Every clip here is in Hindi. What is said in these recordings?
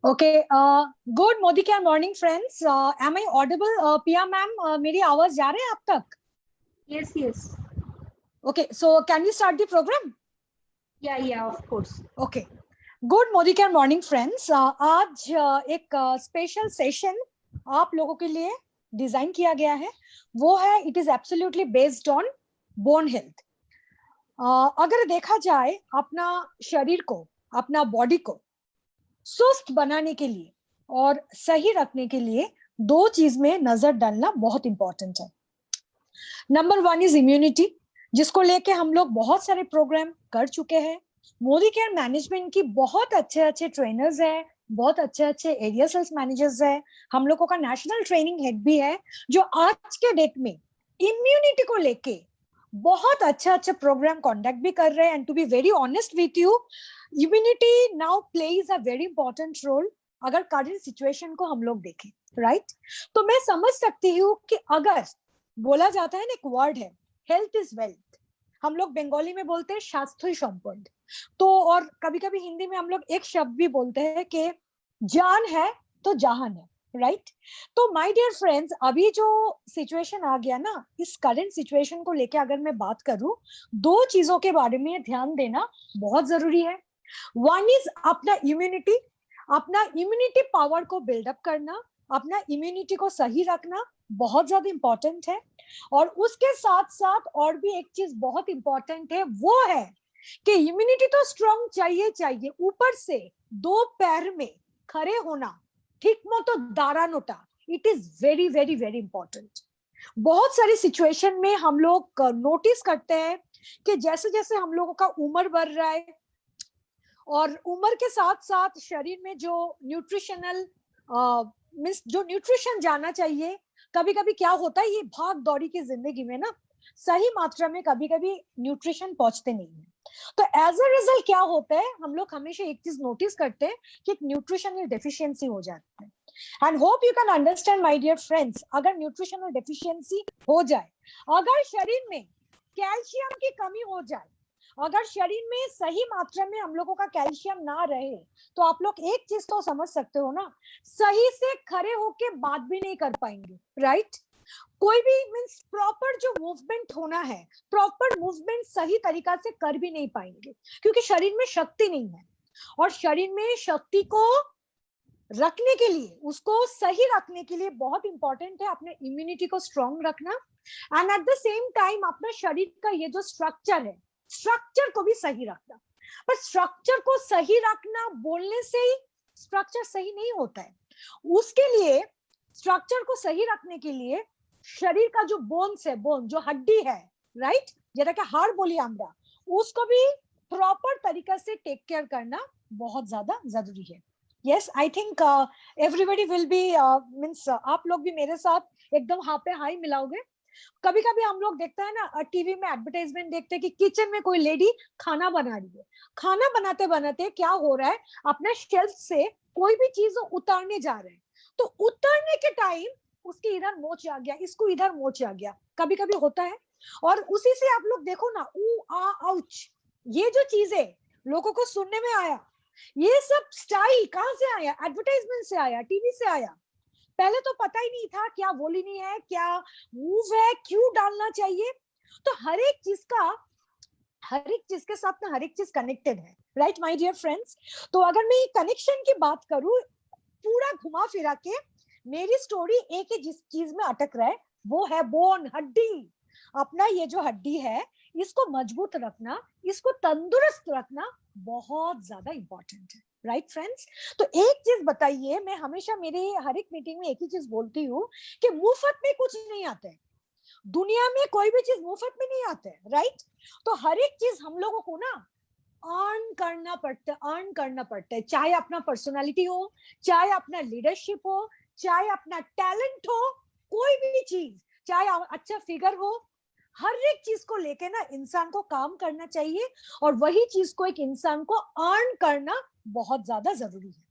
ओके गुड मोदिका morning friends am I audible Piya ma'am मेरी आवाज जा रही है आप तक? Yes, yes. Okay so can we start the program? Yeah, of course. Okay good मोदिका मॉर्निंग फ्रेंड्स आज एक स्पेशल सेशन आप लोगों के लिए डिजाइन किया गया है। वो है it is absolutely based on bone health. अगर देखा जाए अपना शरीर को, अपना बॉडी को स्वस्थ बनाने के लिए और सही रखने के लिए दो चीज में नजर डालना बहुत इंपॉर्टेंट है। नंबर वन इज इम्यूनिटी, जिसको लेके हम लोग बहुत सारे प्रोग्राम कर चुके हैं। मोदी केयर मैनेजमेंट की बहुत अच्छे अच्छे ट्रेनर्स है, बहुत अच्छे अच्छे एरिया सेल्स मैनेजर्स है, हम लोगों का नेशनल ट्रेनिंग हेड भी है, जो आज के डेट में इम्यूनिटी को लेके बहुत अच्छा अच्छा प्रोग्राम कंडक्ट भी कर रहे हैं। And to be very honest with you, immunity now plays a very important role अगर करंट सिचुएशन को हम लोग देखें, राइट? तो मैं समझ सकती हूँ कि अगर बोला जाता है ना, एक वर्ड है हेल्थ इज वेल्थ, हम लोग बंगाली में बोलते हैं स्वास्थ्य संपद, तो और कभी कभी हिंदी में हम लोग एक शब्द भी बोलते हैं कि जान है तो जहान है, राइट? तो माय डियर फ्रेंड्स, अभी जो सिचुएशन आ गया ना, इस करंट सिचुएशन को लेके अगर मैं बात करूं, दो चीजों के बारे में ध्यान देना बहुत जरूरी है। वन इज अपना इम्यूनिटी पावर को बिल्डअप करना, अपना इम्यूनिटी को सही रखना बहुत ज्यादा इंपॉर्टेंट है। और उसके साथ साथ और भी एक चीज बहुत इंपॉर्टेंट है, वो है कि इम्यूनिटी तो स्ट्रांग चाहिए, ऊपर से दो पैर में खड़े होना, ठीक मतो दारानोटा, it is very very very important. बहुत सारी सिचुएशन में हम लोग नोटिस करते हैं कि जैसे जैसे हम लोगों का उम्र बढ़ रहा है और उम्र के साथ साथ शरीर में जो न्यूट्रिशनल मीन्स जो न्यूट्रिशन जाना चाहिए, कभी कभी क्या होता है, ये भाग दौड़ी की जिंदगी में ना सही मात्रा में कभी कभी न्यूट्रिशन पहुंचते नहीं है। तो एज अ रिजल्ट क्या होता है, हम लोग हमेशा एक चीज नोटिस करते हैं कि एक न्यूट्रिशनल डेफिशिएंसी हो जाती है। And hope you can understand my dear friends, अगर न्यूट्रिशनल डेफिशिएंसी हो जाए, अगर शरीर में कैल्शियम की कमी हो जाए, अगर शरीर में सही मात्रा में हम लोगों का कैल्शियम ना रहे, तो आप लोग एक चीज तो समझ सकते हो ना, सही से खड़े होके बात भी नहीं कर पाएंगे, राइट? कोई भी मीन्स प्रॉपर जो मूवमेंट होना है, प्रॉपर मूवमेंट सही तरीका से कर भी नहीं पाएंगे, क्योंकि शरीर में शक्ति नहीं है। और शरीर में शक्ति को रखने के लिए, उसको सही रखने के लिए बहुत इंपॉर्टेंट है अपने इम्यूनिटी को स्ट्रांग रखना, and at the same time अपना शरीर का ये जो स्ट्रक्चर है, स्ट्रक्चर को भी सही रखना। पर स्ट्रक्चर को सही रखना बोलने से ही स्ट्रक्चर सही नहीं होता है। उसके लिए, स्ट्रक्चर को सही रखने के लिए शरीर का जो बोन्स है, बोन जो हड्डी है, राइट, যেটাকে हाड़ बोली আমরা, उसको भी प्रॉपर तरीका से टेक केयर करना बहुत ज्यादा जरूरी है। Yes, I think everybody will be means आप लोग भी मेरे साथ एकदम हाँ पे हाई मिलाओगे। कभी कभी हम लोग देखते हैं ना, टीवी में एडवर्टाइजमेंट देखते हैं कि किचन में कोई लेडी खाना बना रही है, खाना बनाते बनाते क्या हो रहा है, अपने शेल्फ से कोई भी चीज उतारने जा रहे हैं, तो उतारने के टाइम उसके इधर मोच आ गया, इसको इधर मोच आ गया, कभी कभी होता है। और उसी से आप लोग देखो ना, ऊ आ आउच, ये जो चीजें लोगों को सुनने में आया, ये सब स्टाइल कहाँ से आया? एडवर्टाइजमेंट से आया, टीवी से आया। पहले तो पता ही नहीं था क्या वोलिनी है, क्या मूव है, क्यों डालना चाहिए। तो हर एक चीज के साथ ना हर एक चीज कनेक्टेड है, राइट माय डियर फ्रेंड्स? तो अगर मैं कनेक्शन की बात करूं, पूरा घुमा फिरा के मेरी स्टोरी एक ही जिस चीज में अटक रहा है, वो है बोन, हड्डी। अपना ये जो हड्डी है, इसको मजबूत रखना, इसको तंदुरुस्त रखना बहुत ज्यादा इंपॉर्टेंट है, राइट फ्रेंड्स? तो एक चीज बताइए, मैं हमेशा मेरे हर एक मीटिंग में एक ही चीज बोलती हूँ कि मुफ्त में कुछ नहीं आता है, दुनिया में कोई भी चीज मुफ्त में नहीं आता है, राइट? तो हर एक चीज हम लोगों को ना अर्न करना पड़ता है, चाहे अपना पर्सनालिटी हो, चाहे अपना लीडरशिप हो, चाहे अपना टैलेंट हो, कोई भी चीज, चाहे अच्छा फिगर हो, हर एक चीज को लेके ना इंसान को काम करना चाहिए, और वही चीज को एक इंसान को अर्न करना बहुत ज्यादा जरूरी है।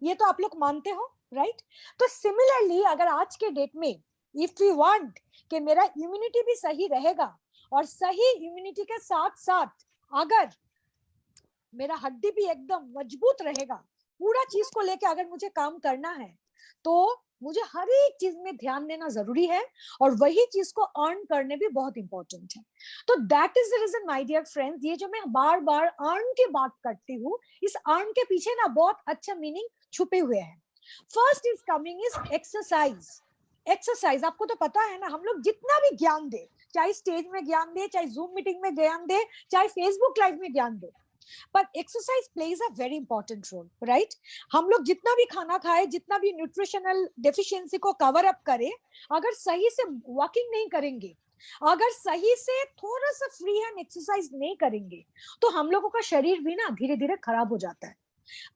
ये तो आप लोग मानते हो, राइट? तो सिमिलरली अगर आज के डेट में इफ वी वांट कि मेरा इम्यूनिटी भी सही रहेगा, और सही इम्यूनिटी के साथ साथ अगर मेरा हड्डी भी एकदम मजबूत रहेगा, पूरा चीज को लेके अगर मुझे काम करना है तो मुझे हर एक चीज में ध्यान देना जरूरी है, और वही चीज को अर्न करने भी बहुत इंपॉर्टेंट है। तो that is the reason my dear friends, ये जो मैं बार बार अर्न की बात करती हूँ, इस अर्न के पीछे ना बहुत अच्छा मीनिंग छुपे हुए हैं। First is coming is exercise. Exercise आपको तो पता है ना, हम लोग जितना भी ज्ञान दे, चाहे स्टेज में ज्ञान दे, चाहे जूम मीटिंग में ज्ञान दे, चाहे फेसबुक लाइव में ज्ञान दे, पर exercise plays a very important role, right? हम लोग जितना भी खाना खाए, जितना भी न्यूट्रिशनल डेफिशिएंसी को कवर अप करें, अगर सही से वॉकिंग नहीं करेंगे, अगर सही से थोड़ा सा फ्री हैंड एक्सरसाइज नहीं करेंगे, तो हम लोगों का शरीर भी ना धीरे धीरे खराब हो जाता है।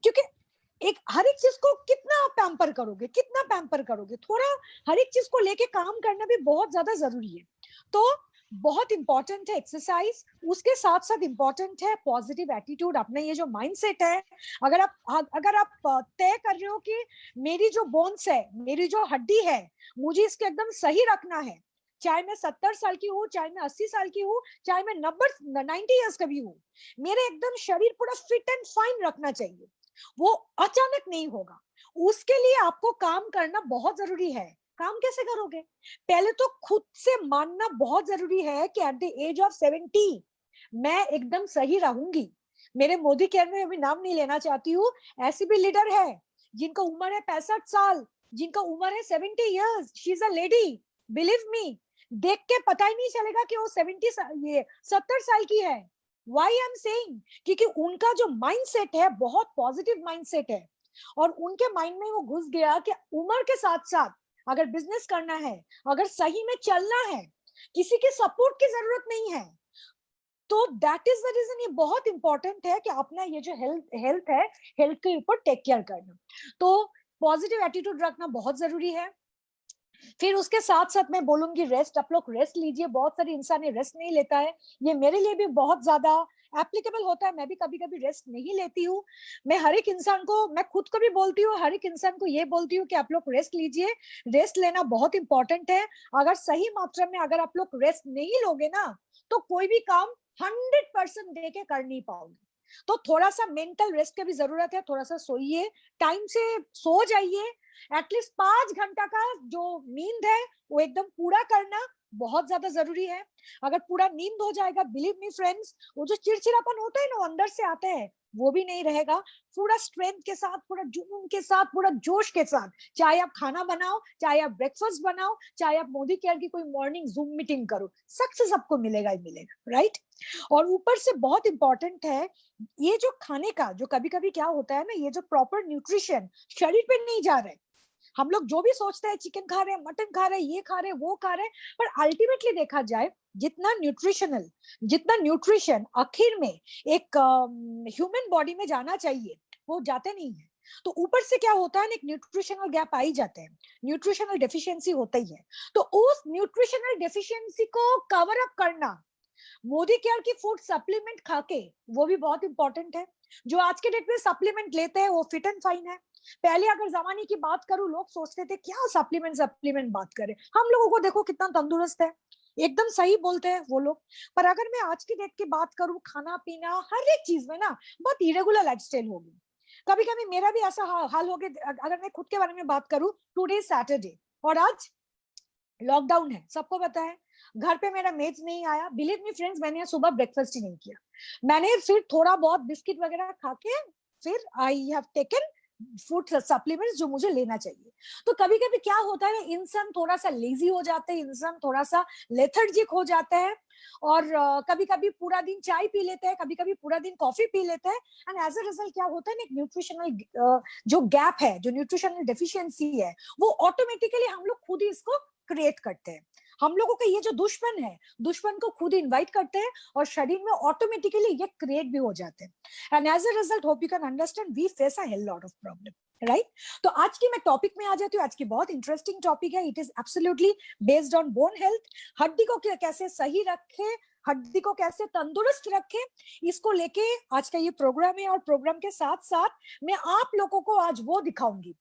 क्योंकि एक हर एक चीज को कितना पैम्पर करोगे, कितना पैम्पर करोगे, थोड़ा हर एक चीज को लेके काम करना भी बहुत ज्यादा जरूरी है। तो बहुत इंपॉर्टेंट है एक्सरसाइज, उसके साथ साथ इंपॉर्टेंट है पॉजिटिव एटीट्यूड। अपना ये जो माइंडसेट है, अगर आप तय कर रहे हो कि मेरी जो बोन्स है, मेरी जो हड्डी है, मुझे इसके एकदम सही रखना है, चाहे मैं 70 साल की हूँ, चाहे मैं 80 साल की हूँ, चाहे मैं 90 ईयर्स का भी हूँ, मेरे एकदम शरीर पूरा फिट एंड फाइन रखना चाहिए, वो अचानक नहीं होगा। उसके लिए आपको काम करना बहुत जरूरी है। काम कैसे करोगे? पहले तो खुद से मानना बहुत जरूरी है कि एट द एज ऑफ 70 मैं एकदम सही रहूंगी। मेरे मोदी केयर में अभी नाम नहीं लेना चाहती हूँ, ऐसी भी लीडर है जिनका उम्र है 65 साल, जिनका उम्र है 70 years, she is a lady, believe me, देख के पता ही नहीं चलेगा कि वो 70 साल की है। वाई आई एम सेइंग, क्योंकि उनका जो माइंडसेट है बहुत पॉजिटिव माइंडसेट है, और उनके माइंड में वो घुस गया कि उम्र के साथ साथ अगर बिजनेस करना है, अगर सही में चलना है, किसी के सपोर्ट की जरूरत नहीं है। तो दैट इज द रीजन, ये बहुत इंपॉर्टेंट है कि अपना ये जो हेल्थ है, हेल्थ के ऊपर टेक केयर करना। तो पॉजिटिव एटीट्यूड रखना बहुत जरूरी है। फिर उसके साथ साथ मैं बोलूंगी रेस्ट, आप लोग रेस्ट लीजिए। बहुत सारे इंसान रेस्ट नहीं लेता है, ये मेरे लिए भी बहुत ज्यादा एप्लीकेबल होता है। मैं भी कभी कभी रेस्ट नहीं लेती हूँ। मैं हर एक इंसान को, मैं खुद को भी बोलती हूँ, हर एक इंसान को ये बोलती हूँ कि आप लोग रेस्ट लीजिए। रेस्ट लेना बहुत इंपॉर्टेंट है। अगर सही मात्रा में अगर आप लोग रेस्ट नहीं लोगे ना, तो कोई भी काम 100% दे के कर नहीं पाओगे। तो थोड़ा सा मेंटल रेस्ट की भी जरूरत है। थोड़ा सा सोइए, टाइम से सो जाइए। एटलीस्ट 5 घंटा का जो नींद है वो एकदम पूरा करना बहुत ज्यादा जरूरी है। अगर पूरा नींद हो जाएगा, बिलीव मी फ्रेंड्स, वो जो चिड़चिड़ापन होता है ना, वो अंदर से आता है, वो भी नहीं रहेगा। पूरा स्ट्रेंथ के साथ, पूरा जुनून के साथ, पूरा जोश के साथ, चाहे आप खाना बनाओ, चाहे आप ब्रेकफास्ट बनाओ, चाहे आप मोदी केयर की कोई मॉर्निंग जूम मीटिंग करो, सक्सेस आपको मिलेगा ही मिलेगा, राइट? और ऊपर से बहुत इंपॉर्टेंट है ये जो खाने का, जो कभी कभी क्या होता है ना, ये जो प्रॉपर न्यूट्रिशन शरीर पे नहीं जा रहा है। हम लोग जो भी सोचते हैं, चिकन खा रहे हैं, मटन खा रहे हैं, ये खा रहे हैं, वो खा रहे हैं, पर अल्टीमेटली देखा जाए, जितना न्यूट्रिशन आखिर में एक ह्यूमन बॉडी में जाना चाहिए, वो जाते नहीं है। तो ऊपर से क्या होता है ना, एक न्यूट्रिशनल गैप आ ही जाते हैं, न्यूट्रिशनल डेफिशिएंसी होता ही है। तो उस न्यूट्रिशनल डेफिशिएंसी को कवर अप करना मोदी केयर की फूड सप्लीमेंट खाके, वो भी बहुत इंपॉर्टेंट है। जो आज के डेट में सप्लीमेंट लेते हैं वो फिट एंड फाइन है। पहले अगर जमाने की बात करूं, लोग सोचते थे क्या सप्लीमेंट बात करें, हम लोगों को देखो कितना तंदुरुस्त है, एकदम सही बोलते हैं वो लोग। पर अगर मैं आज की डेट की बात करूं, खाना पीना हर एक चीज में ना बहुत इरेगुलर लाइफस्टाइल हो गई। कभी कभी मेरा भी ऐसा हाल हो गया। अगर मैं खुद के बारे में बात करूं, टुडे सैटरडे और आज लॉकडाउन है, सबको पता है। घर पे मेरा मेड नहीं आया, बिलीव मी फ्रेंड्स, मैंने सुबह ब्रेकफास्ट ही नहीं किया। मैंने फिर थोड़ा बहुत बिस्किट वगैरह खा के फिर I have taken food supplements जो मुझे लेना चाहिए। तो कभी कभी क्या होता है, इंसान थोड़ा सा लेजी हो जाता है, इंसान थोड़ा सा लेथर्जिक हो जाता है, और कभी कभी पूरा दिन चाय पी लेते हैं, कभी कभी पूरा दिन कॉफी पी लेते हैं, एंड एज अ रिजल्ट क्या होता है ना, एक न्यूट्रिशनल जो गैप है, जो न्यूट्रिशनल डेफिशिएंसी है, वो ऑटोमेटिकली हम लोग खुद ही इसको क्रिएट करते हैं। हम लोगों का ये जो दुश्मन है, दुश्मन को खुद इनवाइट करते हैं, और शरीर में ऑटोमेटिकली ये क्रिएट भी हो जाते हैं। And as a result, hope you can understand, we face a hell lot of problem, right? तो आज की मैं टॉपिक में आ जाती हूँ। आज की बहुत इंटरेस्टिंग टॉपिक है। It is absolutely based on bone health. हड्डी को कैसे सही रखे, हड्डी को कैसे तंदुरुस्त रखे, इसको लेके आज का ये प्रोग्राम है। और प्रोग्राम के साथ साथ मैं आप लोगों को आज वो दिखाऊंगी,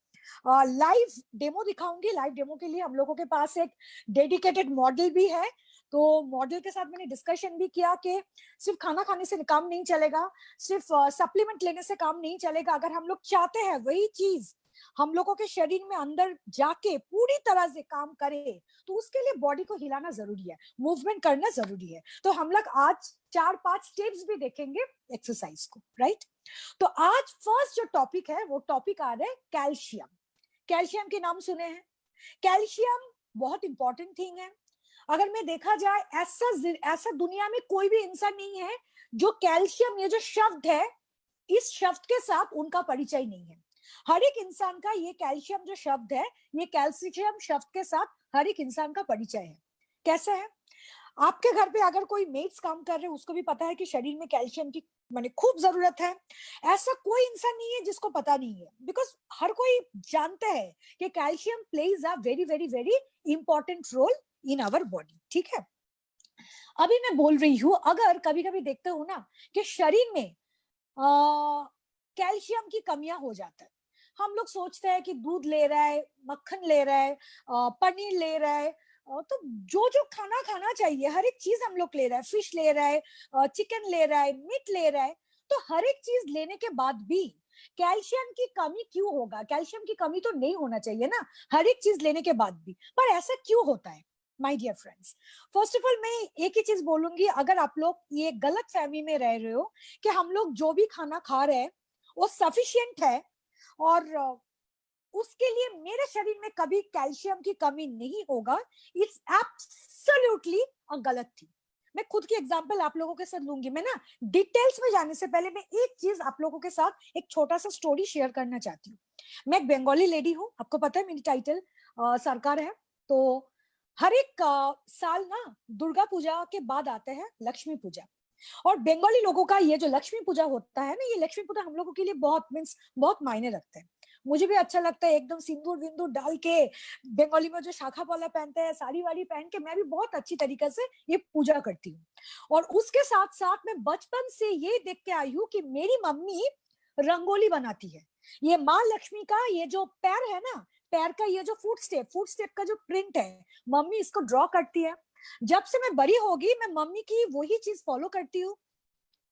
लाइव डेमो दिखाऊंगी। लाइव डेमो के लिए हम लोगों के पास एक डेडिकेटेड मॉडल भी है। तो मॉडल के साथ मैंने डिस्कशन भी किया कि सिर्फ खाना खाने से काम नहीं चलेगा, सिर्फ सप्लीमेंट लेने से काम नहीं चलेगा। अगर हम लोग चाहते हैं वही चीज हम लोगों के शरीर में अंदर जाके पूरी तरह से काम करे, तो उसके लिए बॉडी को हिलाना जरूरी है, मूवमेंट करना जरूरी है। तो हम लोग आज 4-5 स्टेप्स भी देखेंगे एक्सरसाइज को, राइट। तो आज फर्स्ट जो टॉपिक है वो टॉपिक आ रहा है कैल्शियम। कैल्शियम के नाम सुने हैं? कैल्शियम बहुत इंपॉर्टेंट थिंग है। अगर मैं देखा जाए ऐसा दुनिया में कोई भी इंसान नहीं है जो कैल्शियम ये जो शब्द है इस शब्द के साथ उनका परिचय नहीं है। हर एक इंसान का ये कैल्शियम जो शब्द है, ये कैल्शियम शब्द के साथ हर एक इंसान का परिचय है। कैसे है? आपके घर पे अगर कोई मेड्स काम कर रहे हैं उसको भी पता है कि शरीर में कैल्शियम की माने खूब जरूरत है। ऐसा कोई इंसान नहीं है जिसको पता नहीं है, बिकॉज हर कोई जानते हैं कि calcium plays a very very very important role in our body, ठीक है। अभी मैं बोल रही हूँ, अगर कभी कभी देखते हो ना कि शरीर में कैल्शियम की कमियां हो जाता है, हम लोग सोचते हैं कि दूध ले रहा है, मक्खन ले रहा है, पनीर ले रहा है, तो जो जो खाना खाना चाहिए हर एक चीज हम लोग ले रहा है, फिश ले रहा है, चिकन ले रहा है, मीट ले रहा है, तो हर एक चीज लेने के बाद भी कैल्शियम की कमी क्यों होगा? कैल्शियम की कमी तो नहीं होना चाहिए ना, हर एक चीज लेने के बाद भी, पर ऐसा क्यों होता है? My dear friends, first of all मैं एक ही चीज बोलूंगी, अगर आप लोग ये गलत फहमी में रह रहे हो कि हम लोग जो भी खाना खा रहे हैं वो सफिशिएंट है और उसके लिए मेरे शरीर में कभी कैल्शियम की कमी नहीं होगा, इट्स एब्सोल्युटली अ गलत थी। मैं खुद की एग्जांपल आप लोगों के साथ लूंगी। मैं ना डिटेल्स में जाने से पहले मैं एक चीज आप लोगों के साथ एक छोटा सा स्टोरी शेयर करना चाहती हूँ। मैं एक बंगाली लेडी हूँ, आपको पता है मेरी टाइटल सरकार है। तो हर एक साल ना दुर्गा पूजा के बाद आते हैं लक्ष्मी पूजा, और बंगाली लोगों का ये जो लक्ष्मी पूजा होता है ना, ये लक्ष्मी पूजा हम लोगों के लिए बहुत मीन्स बहुत मायने रखते हैं। मुझे भी अच्छा लगता है, एकदम सिंदूर विंदूर डाल के बंगाली में जो शाखा पौला पहनते हैं, साड़ी वाड़ी पहन के मैं भी बहुत अच्छी तरीके से ये पूजा करती हूँ। और उसके साथ साथ मैं बचपन से ये देख के आई हूँ कि मेरी मम्मी रंगोली बनाती है। ये माँ लक्ष्मी का ये जो पैर है ना, पैर का ये जो फुट स्टेप का जो प्रिंट है, मम्मी इसको ड्रॉ करती है। जब से मैं बड़ी होगी मैं मम्मी की वही चीज फॉलो करती हूँ।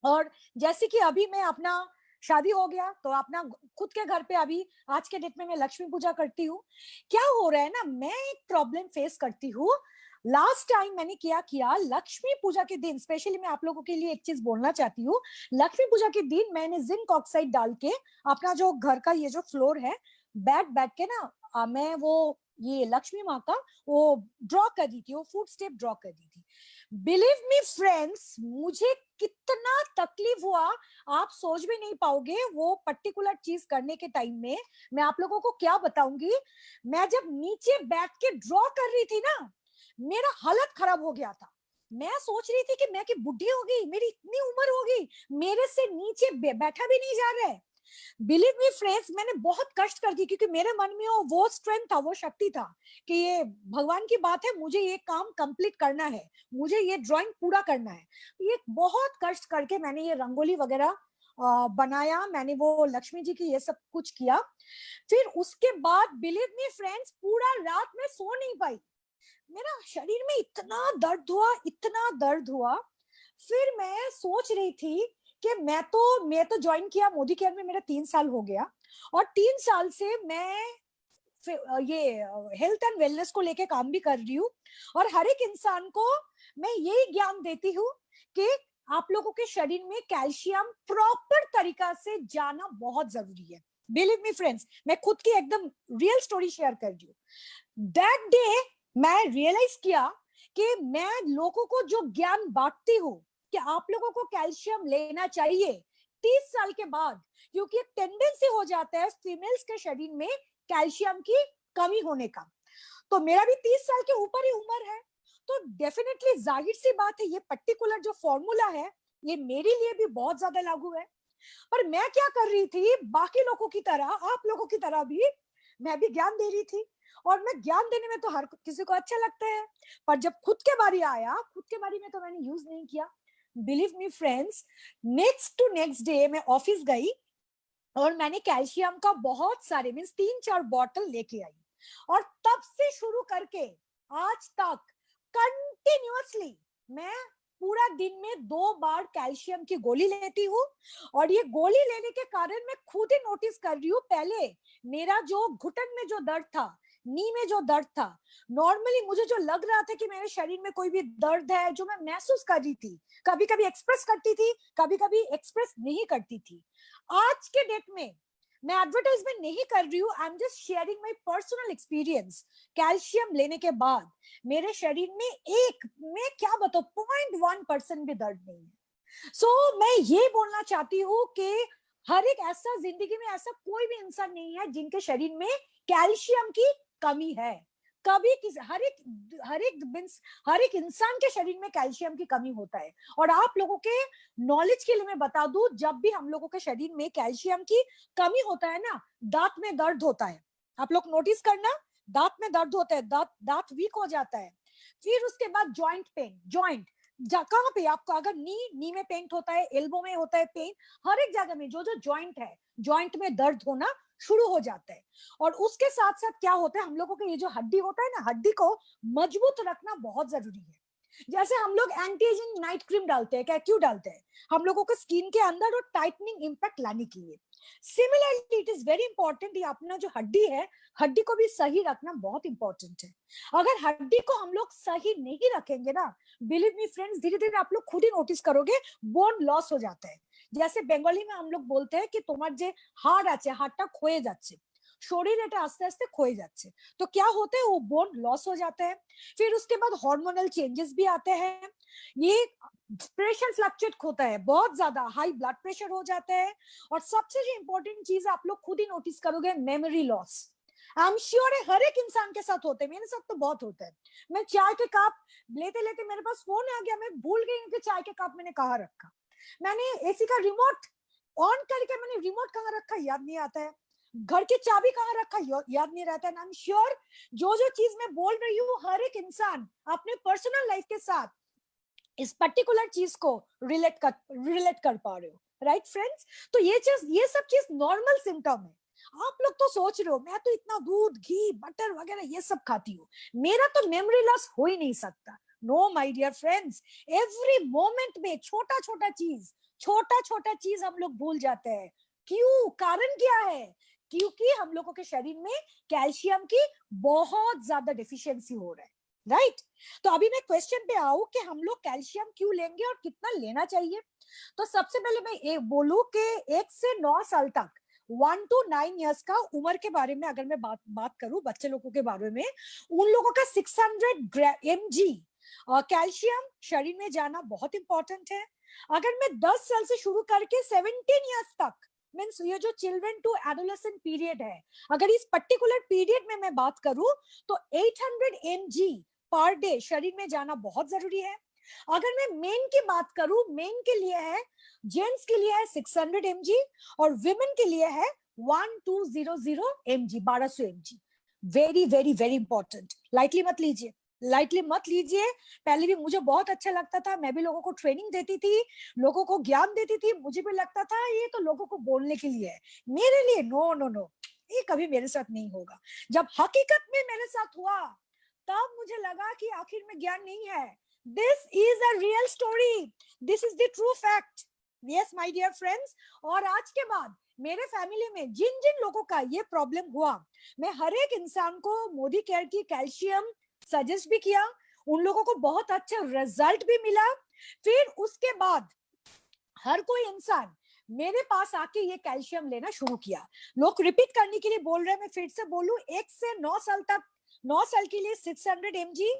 और जैसे कि अभी मैं अपना शादी हो गया तो अपना खुद के घर पे अभी आज के डेट में मैं लक्ष्मी पूजा करती हूँ। क्या हो रहा है ना, मैं एक प्रॉब्लम फेस करती हूँ। लास्ट टाइम मैंने क्या किया, लक्ष्मी पूजा के दिन स्पेशली मैं आप लोगों के लिए एक चीज बोलना चाहती हूँ। लक्ष्मी पूजा के दिन मैंने जिंक ऑक्साइड डाल के अपना जो घर का ये जो फ्लोर है बैठ बैठ के ना मैं वो ये लक्ष्मी माँ का वो ड्रॉ कर दी थी, वो फुट स्टेप ड्रॉ कर दी थी। बिलीव मी फ्रेंड्स, मुझे कितना तकलीफ हुआ आप सोच भी नहीं पाओगे। वो पर्टिकुलर चीज करने के टाइम में मैं आप लोगों को क्या बताऊंगी, मैं जब नीचे बैठ के ड्रॉ कर रही थी ना मेरा हालत खराब हो गया था। मैं सोच रही थी कि मैं की बुढ़ी हो गई, मेरी इतनी उम्र हो गई, मेरे से नीचे बैठा भी नहीं जा रहा है। बिलीव मी फ्रेंड्स, मैंने बहुत कष्ट कर दी क्योंकि मेरे मन में वो स्ट्रेंथ था, वो शक्ति था कि ये भगवान की बात है, मुझे ये काम कंप्लीट करना है, मुझे ये ड्राइंग पूरा करना है। ये बहुत कष्ट करके मैंने ये रंगोली वगैरह बनाया, मैंने वो लक्ष्मी जी की ये सब कुछ किया। फिर उसके बाद बिलीव मी फ्रेंड्स, पूरा रात में सो नहीं पाई, मेरा शरीर में इतना दर्द हुआ, इतना दर्द हुआ। फिर मैं सोच रही थी कि मैं तो ज्वाइन किया मोदी केयर में, मेरा 3 साल हो गया और 3 साल से मैं ये हेल्थ एंड वेलनेस को लेके काम भी कर रही हूँ। और हर एक इंसान को मैं यही ज्ञान देती हूँ कि आप लोगों के शरीर में कैल्शियम प्रॉपर तरीका से जाना बहुत जरूरी है। बिलीव मी फ्रेंड्स, मैं खुद की एकदम रियल स्टोरी शेयर कर रही हूँ। दैट डे मैं रियलाइज किया कि मैं लोगों को जो ज्ञान बांटती हूँ कि आप लोगों को कैल्शियम लेना चाहिए 30 साल के बाद, क्योंकि एक टेंडेंसी हो जाता है फीमेल्स के शरीर में कैल्शियम की कमी होने का। तो मेरा भी 30 साल के ऊपर ही उम्र है, तो डेफिनेटली जाहिर सी बात है ये पर्टिकुलर जो फॉर्मूला है ये मेरे लिए भी बहुत ज्यादा लागू है। पर मैं क्या कर रही थी, बाकी लोगों की तरह आप लोगों की तरह भी मैं भी ज्ञान दे रही थी, और मैं ज्ञान देने में तो हर किसी को अच्छा लगता है, पर जब खुद के बारी आया, खुद के बारी में तो मैंने यूज नहीं किया। Believe me friends, next to next day मैं ऑफिस गई और मैंने कैल्शियम का बहुत सारे मीन्स 3-4 बॉटल लेके आई, और तब से शुरू करके आज तक कंटिन्यूअसली मैं पूरा दिन में 2 बार कैल्शियम की गोली लेती हूँ, और ये गोली लेने के कारण मैं खुद ही नोटिस कर रही हूँ, पहले मेरा जो घुटन में जो दर्द था, नी में जो दर्द था, नॉर्मली मुझे जो लग रहा था कि मेरे शरीर में कोई भी दर्द है, जो मैं महसूस कर रही थी, कभी कभी एक्सप्रेस करती थी, कभी कभी एक्सप्रेस नहीं करती थी, आज के डेट में मैं एडवर्टाइजमेंट नहीं कर रही हूँ, I am just sharing my personal experience. Calcium लेने के बाद मेरे शरीर में मैं क्या बताऊं, 0.1% भी दर्द नहीं है। सो मैं ये बोलना चाहती हूँ कि हर एक ऐसा, जिंदगी में ऐसा कोई भी इंसान नहीं है जिनके शरीर में कैल्शियम की कमी है। कभी किसी, हर एक इंसान के शरीर में कैल्शियम की कमी होता है। और आप लोगों के नॉलेज के लिए मैं बता दूं, जब भी हम लोगों के शरीर में कैल्शियम की कमी होता है ना, दांत में दर्द होता है। आप लोग नोटिस करना, दांत में दर्द होता है, दांत वीक हो जाता है। फिर उसके बाद जॉइंट पेन, कहाँ पे आपको, अगर नी में पेन होता है, एल्बो में होता है पेन, हर एक जगह में जो जो जॉइंट है, जॉइंट में दर्द होना शुरू हो जाता है। और उसके साथ साथ क्या होता है, हम लोगों के ये जो हड्डी होता है ना, हड्डी को मजबूत रखना बहुत जरूरी है। जैसे हम लोग एंटी एजिंग नाइट क्रीम डालते हैं, क्या क्यों डालते हैं, हम लोगों को स्किन के अंदर और टाइटनिंग इंपैक्ट लाने के लिए। Similarly it is very important, ये अपना जो हड्डी है, हड्डी को भी सही रखना बहुत इंपॉर्टेंट है। अगर हड्डी को हम लोग सही नहीं रखेंगे ना, बिलीव मी फ्रेंड्स, धीरे धीरे आप लोग खुद ही नोटिस करोगे, बोन लॉस हो जाता है। जैसे बंगाली में हम लोग बोलते हैं कि তোমার যে হাড় আছে, হাড়টা ক্ষয়ে যাচ্ছে, শরীর এটা আস্তে আস্তে ক্ষয়ে যাচ্ছে, तो क्या होता है, वो बोन लॉस हो जाता है। फिर उसके बाद हार्मोनल चेंजेस भी आते हैं, ये प्रेशर फ्लक्चुएट होता है, बहुत ज्यादा हाई ब्लड प्रेशर हो जाता है। और सबसे जो इंपॉर्टेंट चीज आप लोग खुद ही नोटिस करोगे, memory loss. I am sure है हर एक इंसान के साथ होते हैं, मेरे साथ तो बहुत होता है। मैं चाय के कप लेते लेते मेरे पास फोन आ गया, मैं भूल गई कि चाय के कप मैंने कहाँ रखा, मैंने एसी का रिमोट ऑन करके मैंने रिमोट कहाँ रखा याद नहीं आता है, घर की चाबी कहाँ रखा याद नहीं रहता है। आई एम श्योर जो जो चीज मैं बोल रही हूँ, हर एक इंसान अपने पर्सनल लाइफ के साथ इस पर्टिकुलर चीज को रिलेट कर पा रहे हो, राइट फ्रेंड्स। तो ये सब चीज नॉर्मल सिम्टम है। आप लोग तो सोच रहे हो मैं तो इतना दूध, घी, बटर वगैरह ये सब खाती हूँ, मेरा तो मेमोरी लॉस हो ही नहीं सकता। No my dear friends, every moment में छोटा छोटा चीज हम लोग भूल जाते हैं। क्यों, कारण क्या है, क्योंकि हम लोगों के शरीर में कैल्शियम की बहुत ज्यादा डेफिशिएंसी हो रहा है, राइट। तो अभी मैं क्वेश्चन पे आऊं कि हम लोग कैल्शियम क्यों लेंगे और कितना लेना चाहिए। तो सबसे पहले मैं ये बोलूं कि 1 से 9 साल तक, 1 to 9 years का उम्र के बारे में अगर मैं बात करूं, बच्चे लोगों के बारे में, उन लोगों का 600 mg कैल्शियम शरीर में जाना बहुत इंपॉर्टेंट है। अगर मैं 10 साल से शुरू करके 17 years तक, मीन्स ये जो चिल्ड्रन टू एडोलेसेंट पीरियड है, अगर इस पर्टिकुलर पीरियड में मैं बात करूं, तो 800 mg पर डे शरीर में जाना बहुत जरूरी है। अगर मैं मेन की बात करूं, मेन के लिए है, जेंट्स के लिए है 600 mg, और विमेन के लिए है 1200 mg, 1200 mg। Very very very important, lightly मत लीजिए। पहले भी मुझे बहुत अच्छा लगता था, मैं भी लोगों को ट्रेनिंग देती थी, लोगों को ज्ञान देती थी, मुझे भी लगता था ये तो लोगों को बोलने के लिए है, मेरे लिए नो नो नो, ये कभी मेरे साथ नहीं होगा। जब हकीकत में मेरे साथ हुआ, तब मुझे लगा कि आखिर में ज्ञान नहीं है, this is a real story, this is the true fact. Yes my dear friends, और आज के बाद मेरे फैमिली में जिन जिन लोगों का ये प्रॉब्लम हुआ, मैं हर एक इंसान को मोदी केयर की कैल्शियम सजेस्ट भी किया, उन लोगों को बहुत अच्छा रिजल्ट भी मिला। फिर उसके बाद हर कोई इंसान मेरे पास आके ये कैल्शियम लेना शुरू किया। लोग रिपीट करने के लिए बोल रहे हैं, मैं फिर से बोलूं, 1 से 9 साल तक, 9 साल के लिए 600 mg,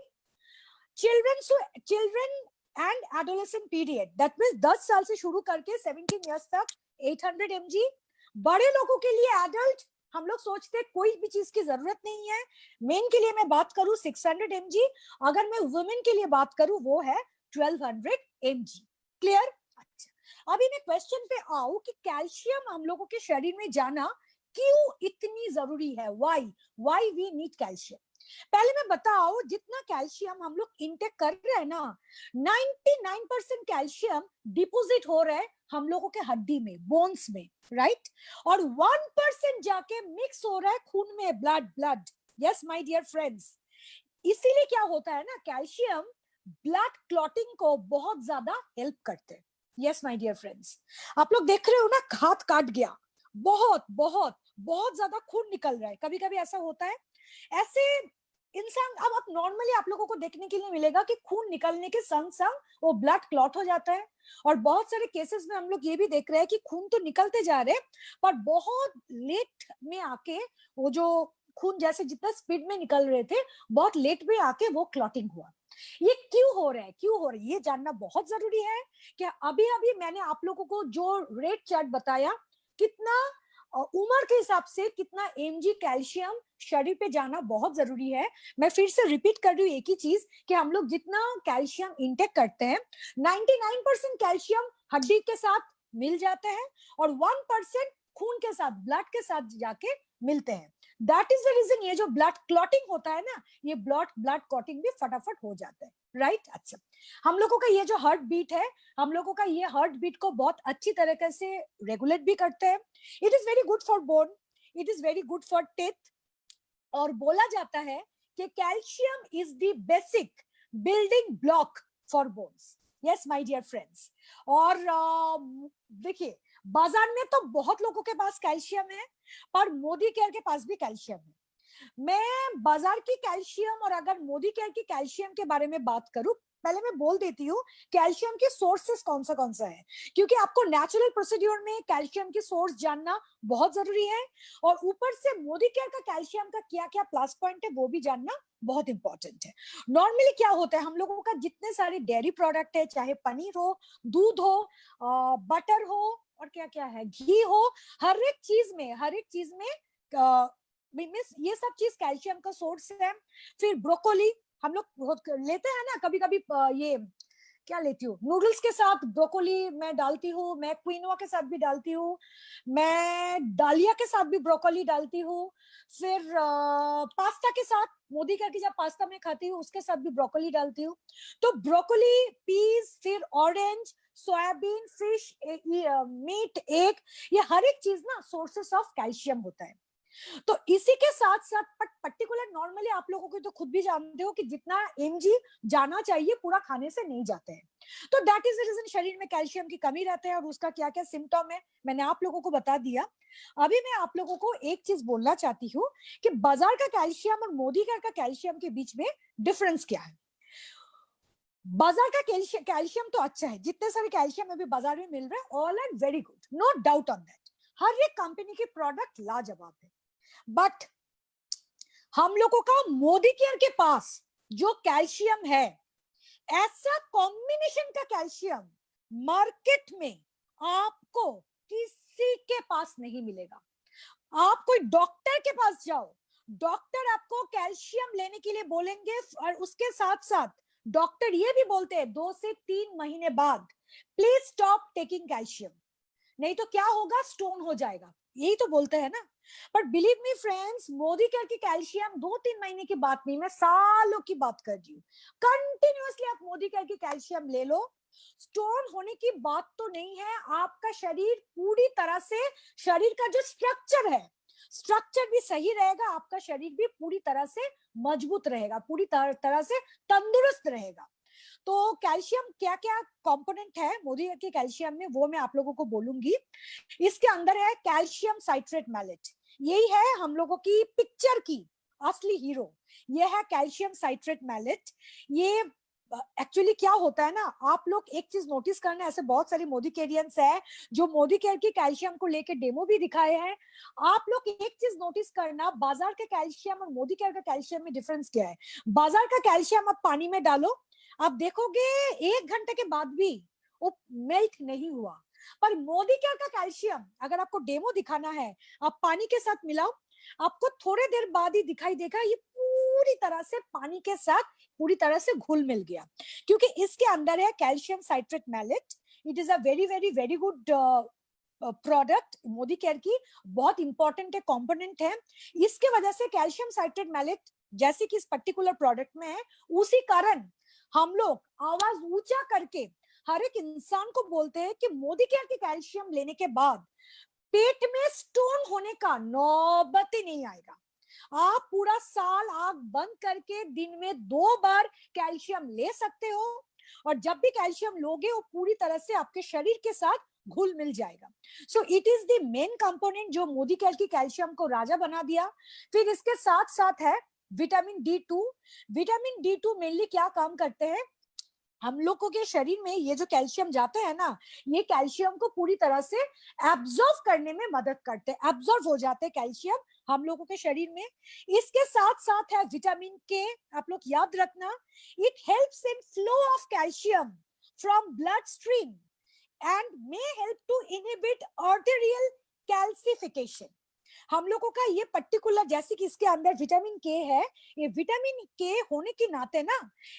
children and adolescent period, that means 10 साल से शुरू करके 17 इयर्स तक 800 mg। बड़े लोगों के लिए, एडल्ट, हम लोग सोचते हैं कोई भी चीज की जरूरत नहीं है, मेन के लिए मैं बात करूं 600 mg, अगर मैं वुमेन के लिए बात करूं वो है 1200 mg। क्लियर। अच्छा, अभी मैं क्वेश्चन पे आऊं कि कैल्शियम हम लोगों के शरीर में जाना क्यों इतनी जरूरी है, व्हाई वी नीड कैल्शियम। पहले मैं बताओ, जितना कैल्शियम हम लोग इंटेक कर रहे हैं ना, 99% कैल्शियम डिपोजिट हो रहा है हम लोगों के हड्डी में, बोन्स में, राइट। और 1% जाके मिक्स हो रहा है खून में, blood. Yes my dear friends, इसीलिए क्या होता है ना, कैल्शियम ब्लड क्लॉटिंग को बहुत ज्यादा हेल्प करते हैं। यस माय डियर फ्रेंड्स, आप लोग देख रहे हो ना, हाथ काट गया, बहुत बहुत बहुत ज्यादा खून निकल रहा है, कभी कभी ऐसा होता है। ऐसे इंसान, अब आप नॉर्मली आप लोगों को देखने के लिए मिलेगा कि खून निकलने के संग संग वो ब्लड क्लॉट हो जाता है। और बहुत सारे केसेस में हम लोग ये भी देख रहे हैं कि खून तो निकलते जा रहे हैं, पर बहुत लेट में आके वो जो खून जैसे जितना स्पीड में निकल रहे थे, बहुत लेट में आके वो क्लॉटिंग हुआ। ये क्यों हो रहा है, क्यों हो रहा है, ये जानना बहुत जरूरी है। कि अभी अभी मैंने आप लोगों को जो रेट चार्ट बताया, कितना उम्र के हिसाब से कितना एमजी कैल्शियम शरीर पे जाना बहुत जरूरी है। मैं फिर से रिपीट कर रही हूँ एक ही चीज, कि हम लोग जितना कैल्शियम इंटेक करते हैं, 99% कैल्शियम हड्डी के साथ मिल जाते हैं और 1% खून के साथ, ब्लड के साथ जाके मिलते हैं। दैट इज द रीजन ये जो ब्लड क्लॉटिंग होता है ना, ये ब्लड क्लॉटिंग भी फटाफट हो जाता है, राइट। अच्छा, हम लोगों का ये जो हार्ट बीट है, हम लोगों का ये हार्ट बीट को बहुत अच्छी तरीके से रेगुलेट भी करते हैं। It is very good for bone, it is very good for teeth. और बोला जाता है कि calcium is the basic building block for bones. Yes my dear friends. और देखिए, बाजार में तो बहुत लोगों के पास कैल्शियम है, पर मोदी केयर के पास भी कैल्शियम है। मैं बाजार की कैल्शियम और अगर मोदी केयर की कैल्शियम के बारे में बात करूं, पहले मैं बोल देती हूँ कैल्शियम के सोर्सेस कौन सा है, क्योंकि आपको नेचुरल प्रोसीड्यूर में कैल्शियम की सोर्स जानना बहुत जरूरी है। और ऊपर से मोदी केयर का कैल्शियम का क्या क्या प्लस पॉइंट है वो भी जानना बहुत इंपॉर्टेंट है। नॉर्मली क्या होता है, हम लोगों का जितने सारे डेयरी प्रोडक्ट है, चाहे पनीर हो, दूध हो, बटर हो, और क्या क्या है, घी हो, हर एक चीज में मीन्स ये सब चीज कैल्शियम का सोर्स है। फिर ब्रोकोली हम लोग लेते हैं ना कभी कभी, ये क्या लेती हूँ, नूडल्स के साथ ब्रोकोली मैं डालती हूँ, मैं क्विनोआ के साथ भी डालती हूँ, मैं दालिया के साथ भी ब्रोकोली डालती हूँ। फिर पास्ता के साथ, मोदी करके जब पास्ता में खाती हूँ उसके साथ भी ब्रोकोली डालती हूँ। तो ब्रोकोली, पीस, फिर orange, soybean, fish, meat, egg, ये हर एक चीज ना सोर्सेस ऑफ कैल्शियम होता है। तो इसी के साथ साथ पर्टिकुलर नॉर्मली आप लोगों को तो खुद भी जानते हो कि जितना एमजी जाना चाहिए पूरा खाने से नहीं जाते हैं। तो दैट इज द रीजन शरीर में कैल्शियम की कमी रहते हैं, और उसका क्या क्या सिम्टम है मैंने आप लोगों को बता दिया। अभी मैं आप लोगों को एक चीज बोलना चाहती हूँ कि बाजार का कैल्शियम और मोदी केयर का कैल्शियम के बीच में डिफरेंस क्या है। बाजार का कैल्शियम तो अच्छा है, जितने सारे कैल्शियम अभी बाजार में मिल रहे हैं all are very good, no doubt on that. हर एक कंपनी के प्रोडक्ट लाजवाब है। बट हम लोगों का मोदी केयर के पास जो कैल्शियम है, ऐसा कॉम्बिनेशन का कैल्शियम मार्केट में आपको किसी के पास नहीं मिलेगा। आप कोई डॉक्टर के पास जाओ, डॉक्टर आपको कैल्शियम लेने के लिए बोलेंगे, और उसके साथ साथ डॉक्टर ये भी बोलते हैं 2 से 3 महीने बाद प्लीज स्टॉप टेकिंग कैल्शियम, नहीं तो क्या होगा, स्टोन हो जाएगा, यही तो बोलते हैं ना। पर believe me friends, Modi care की कैल्शियम 2-3 महीने की बात नहीं, मैं सालों की बात कर रही हूँ। कंटिन्यूअसली आप मोदी केयर की कैल्शियम ले लो, स्टोन होने की बात तो नहीं है। आपका शरीर पूरी तरह से, शरीर का जो स्ट्रक्चर है, स्ट्रक्चर भी सही रहेगा, आपका शरीर भी पूरी तरह से मजबूत रहेगा, पूरी तरह से तंदुरुस्त रहेगा। तो कैल्शियम क्या क्या कंपोनेंट है मोदी के कैल्शियम में, वो मैं आप लोगों को बोलूंगी। इसके अंदर है कैल्शियम साइट्रेट मैलेट, यही है हम लोगों की पिक्चर की असली हीरो, ये है कैल्शियम साइट्रेट मैलेट। ये एक्चुअली क्या होता है ना, आप लोग एक चीज नोटिस करना, ऐसे बहुत सारे मोदी केरियंस है जो मोदी केयर की कैल्शियम को लेके डेमो भी दिखाए हैं। आप लोग एक चीज नोटिस करना, बाजार के कैल्शियम और मोदी केयर का कैल्शियम में डिफरेंस क्या है। बाजार का कैल्शियम आप पानी में डालो, आप देखोगे 1 घंटे के बाद भी वो मेल्ट नहीं हुआ। पर मोदी केयर का कैल्शियम अगर आपको डेमो दिखाना है, आप पानी के साथ मिलाओ, आपको थोड़े देर बाद ही दिखाई देगा ये पूरी तरह से पानी के साथ पूरी तरह से घुल मिल गया, क्योंकि इसके अंदर है calcium citrate malate. It is a very very very good product, Modicare की बहुत इंपॉर्टेंट है, कंपोनेंट है। इसके वजह से कैल्शियम साइट्रेट मैलेट जैसे कि इस पर्टिकुलर प्रोडक्ट में है, उसी कारण हम लोग आवाज ऊंचा करके हर एक इंसान को बोलते हैं कि मोदी केयर की कैल्शियम लेने के बाद पेट में स्टोन होने का नौबत ही नहीं आएगा। आप पूरा साल आंख बंद करके दिन में 2 बार कैल्शियम ले सकते हो, और जब भी कैल्शियम लोगे वो पूरी तरह से आपके शरीर के साथ घुल मिल जाएगा। So it is the main component जो मोदी कैल की कैल्शियम को राजा बना दिया। फिर इसके साथ साथ है vitamin D2। Vitamin D2 mainly क्या काम करते हैं, हम लोगों के शरीर में ये जो कैल्शियम जाते हैं ना, ये कैल्शियम को पूरी तरह से एब्जॉर्ब करने में मदद करते हैं, एब्जॉर्ब हो जाते हैं कैल्शियम हम लोगों के शरीर में। इसके साथ साथ है विटामिन K। आप लोग याद रखना, it helps in flow of calcium from blood stream and may help to inhibit arterial calcification. हम लोगों का ये पर्टिकुलर, जैसे कि इसके अंदर विटामिन K है, ये विटामिन K होने के नाते ना,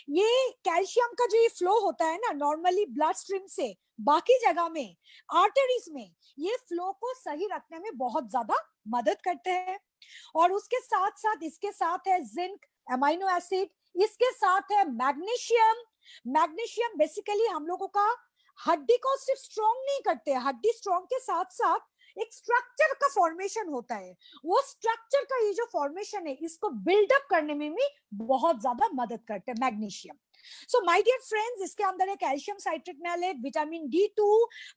ये कैल्शियम का जो ये फ्लो होता है ना नॉर्मली ब्लड स्ट्रीम से बाकी जगह में, आर्टरीज में, ये फ्लो को सही रखने में बहुत ज्यादा मदद करते हैं। और उसके साथ साथ इसके साथ है जिंक, अमाइनो एसिड, इसके साथ है मैग्नीशियम। मैग्नीशियम बेसिकली हम लोगों का हड्डी को सिर्फ स्ट्रॉन्ग नहीं करते, हड्डी स्ट्रॉन्ग के साथ साथ एक स्ट्रक्चर का फॉर्मेशन होता है, वो स्ट्रक्चर का ये जो फॉर्मेशन है इसको बिल्डअप करने में भी बहुत ज्यादा मदद करते हैं magnesium. So my dear friends, इसके अंदर है calcium citrate malate, vitamin D2,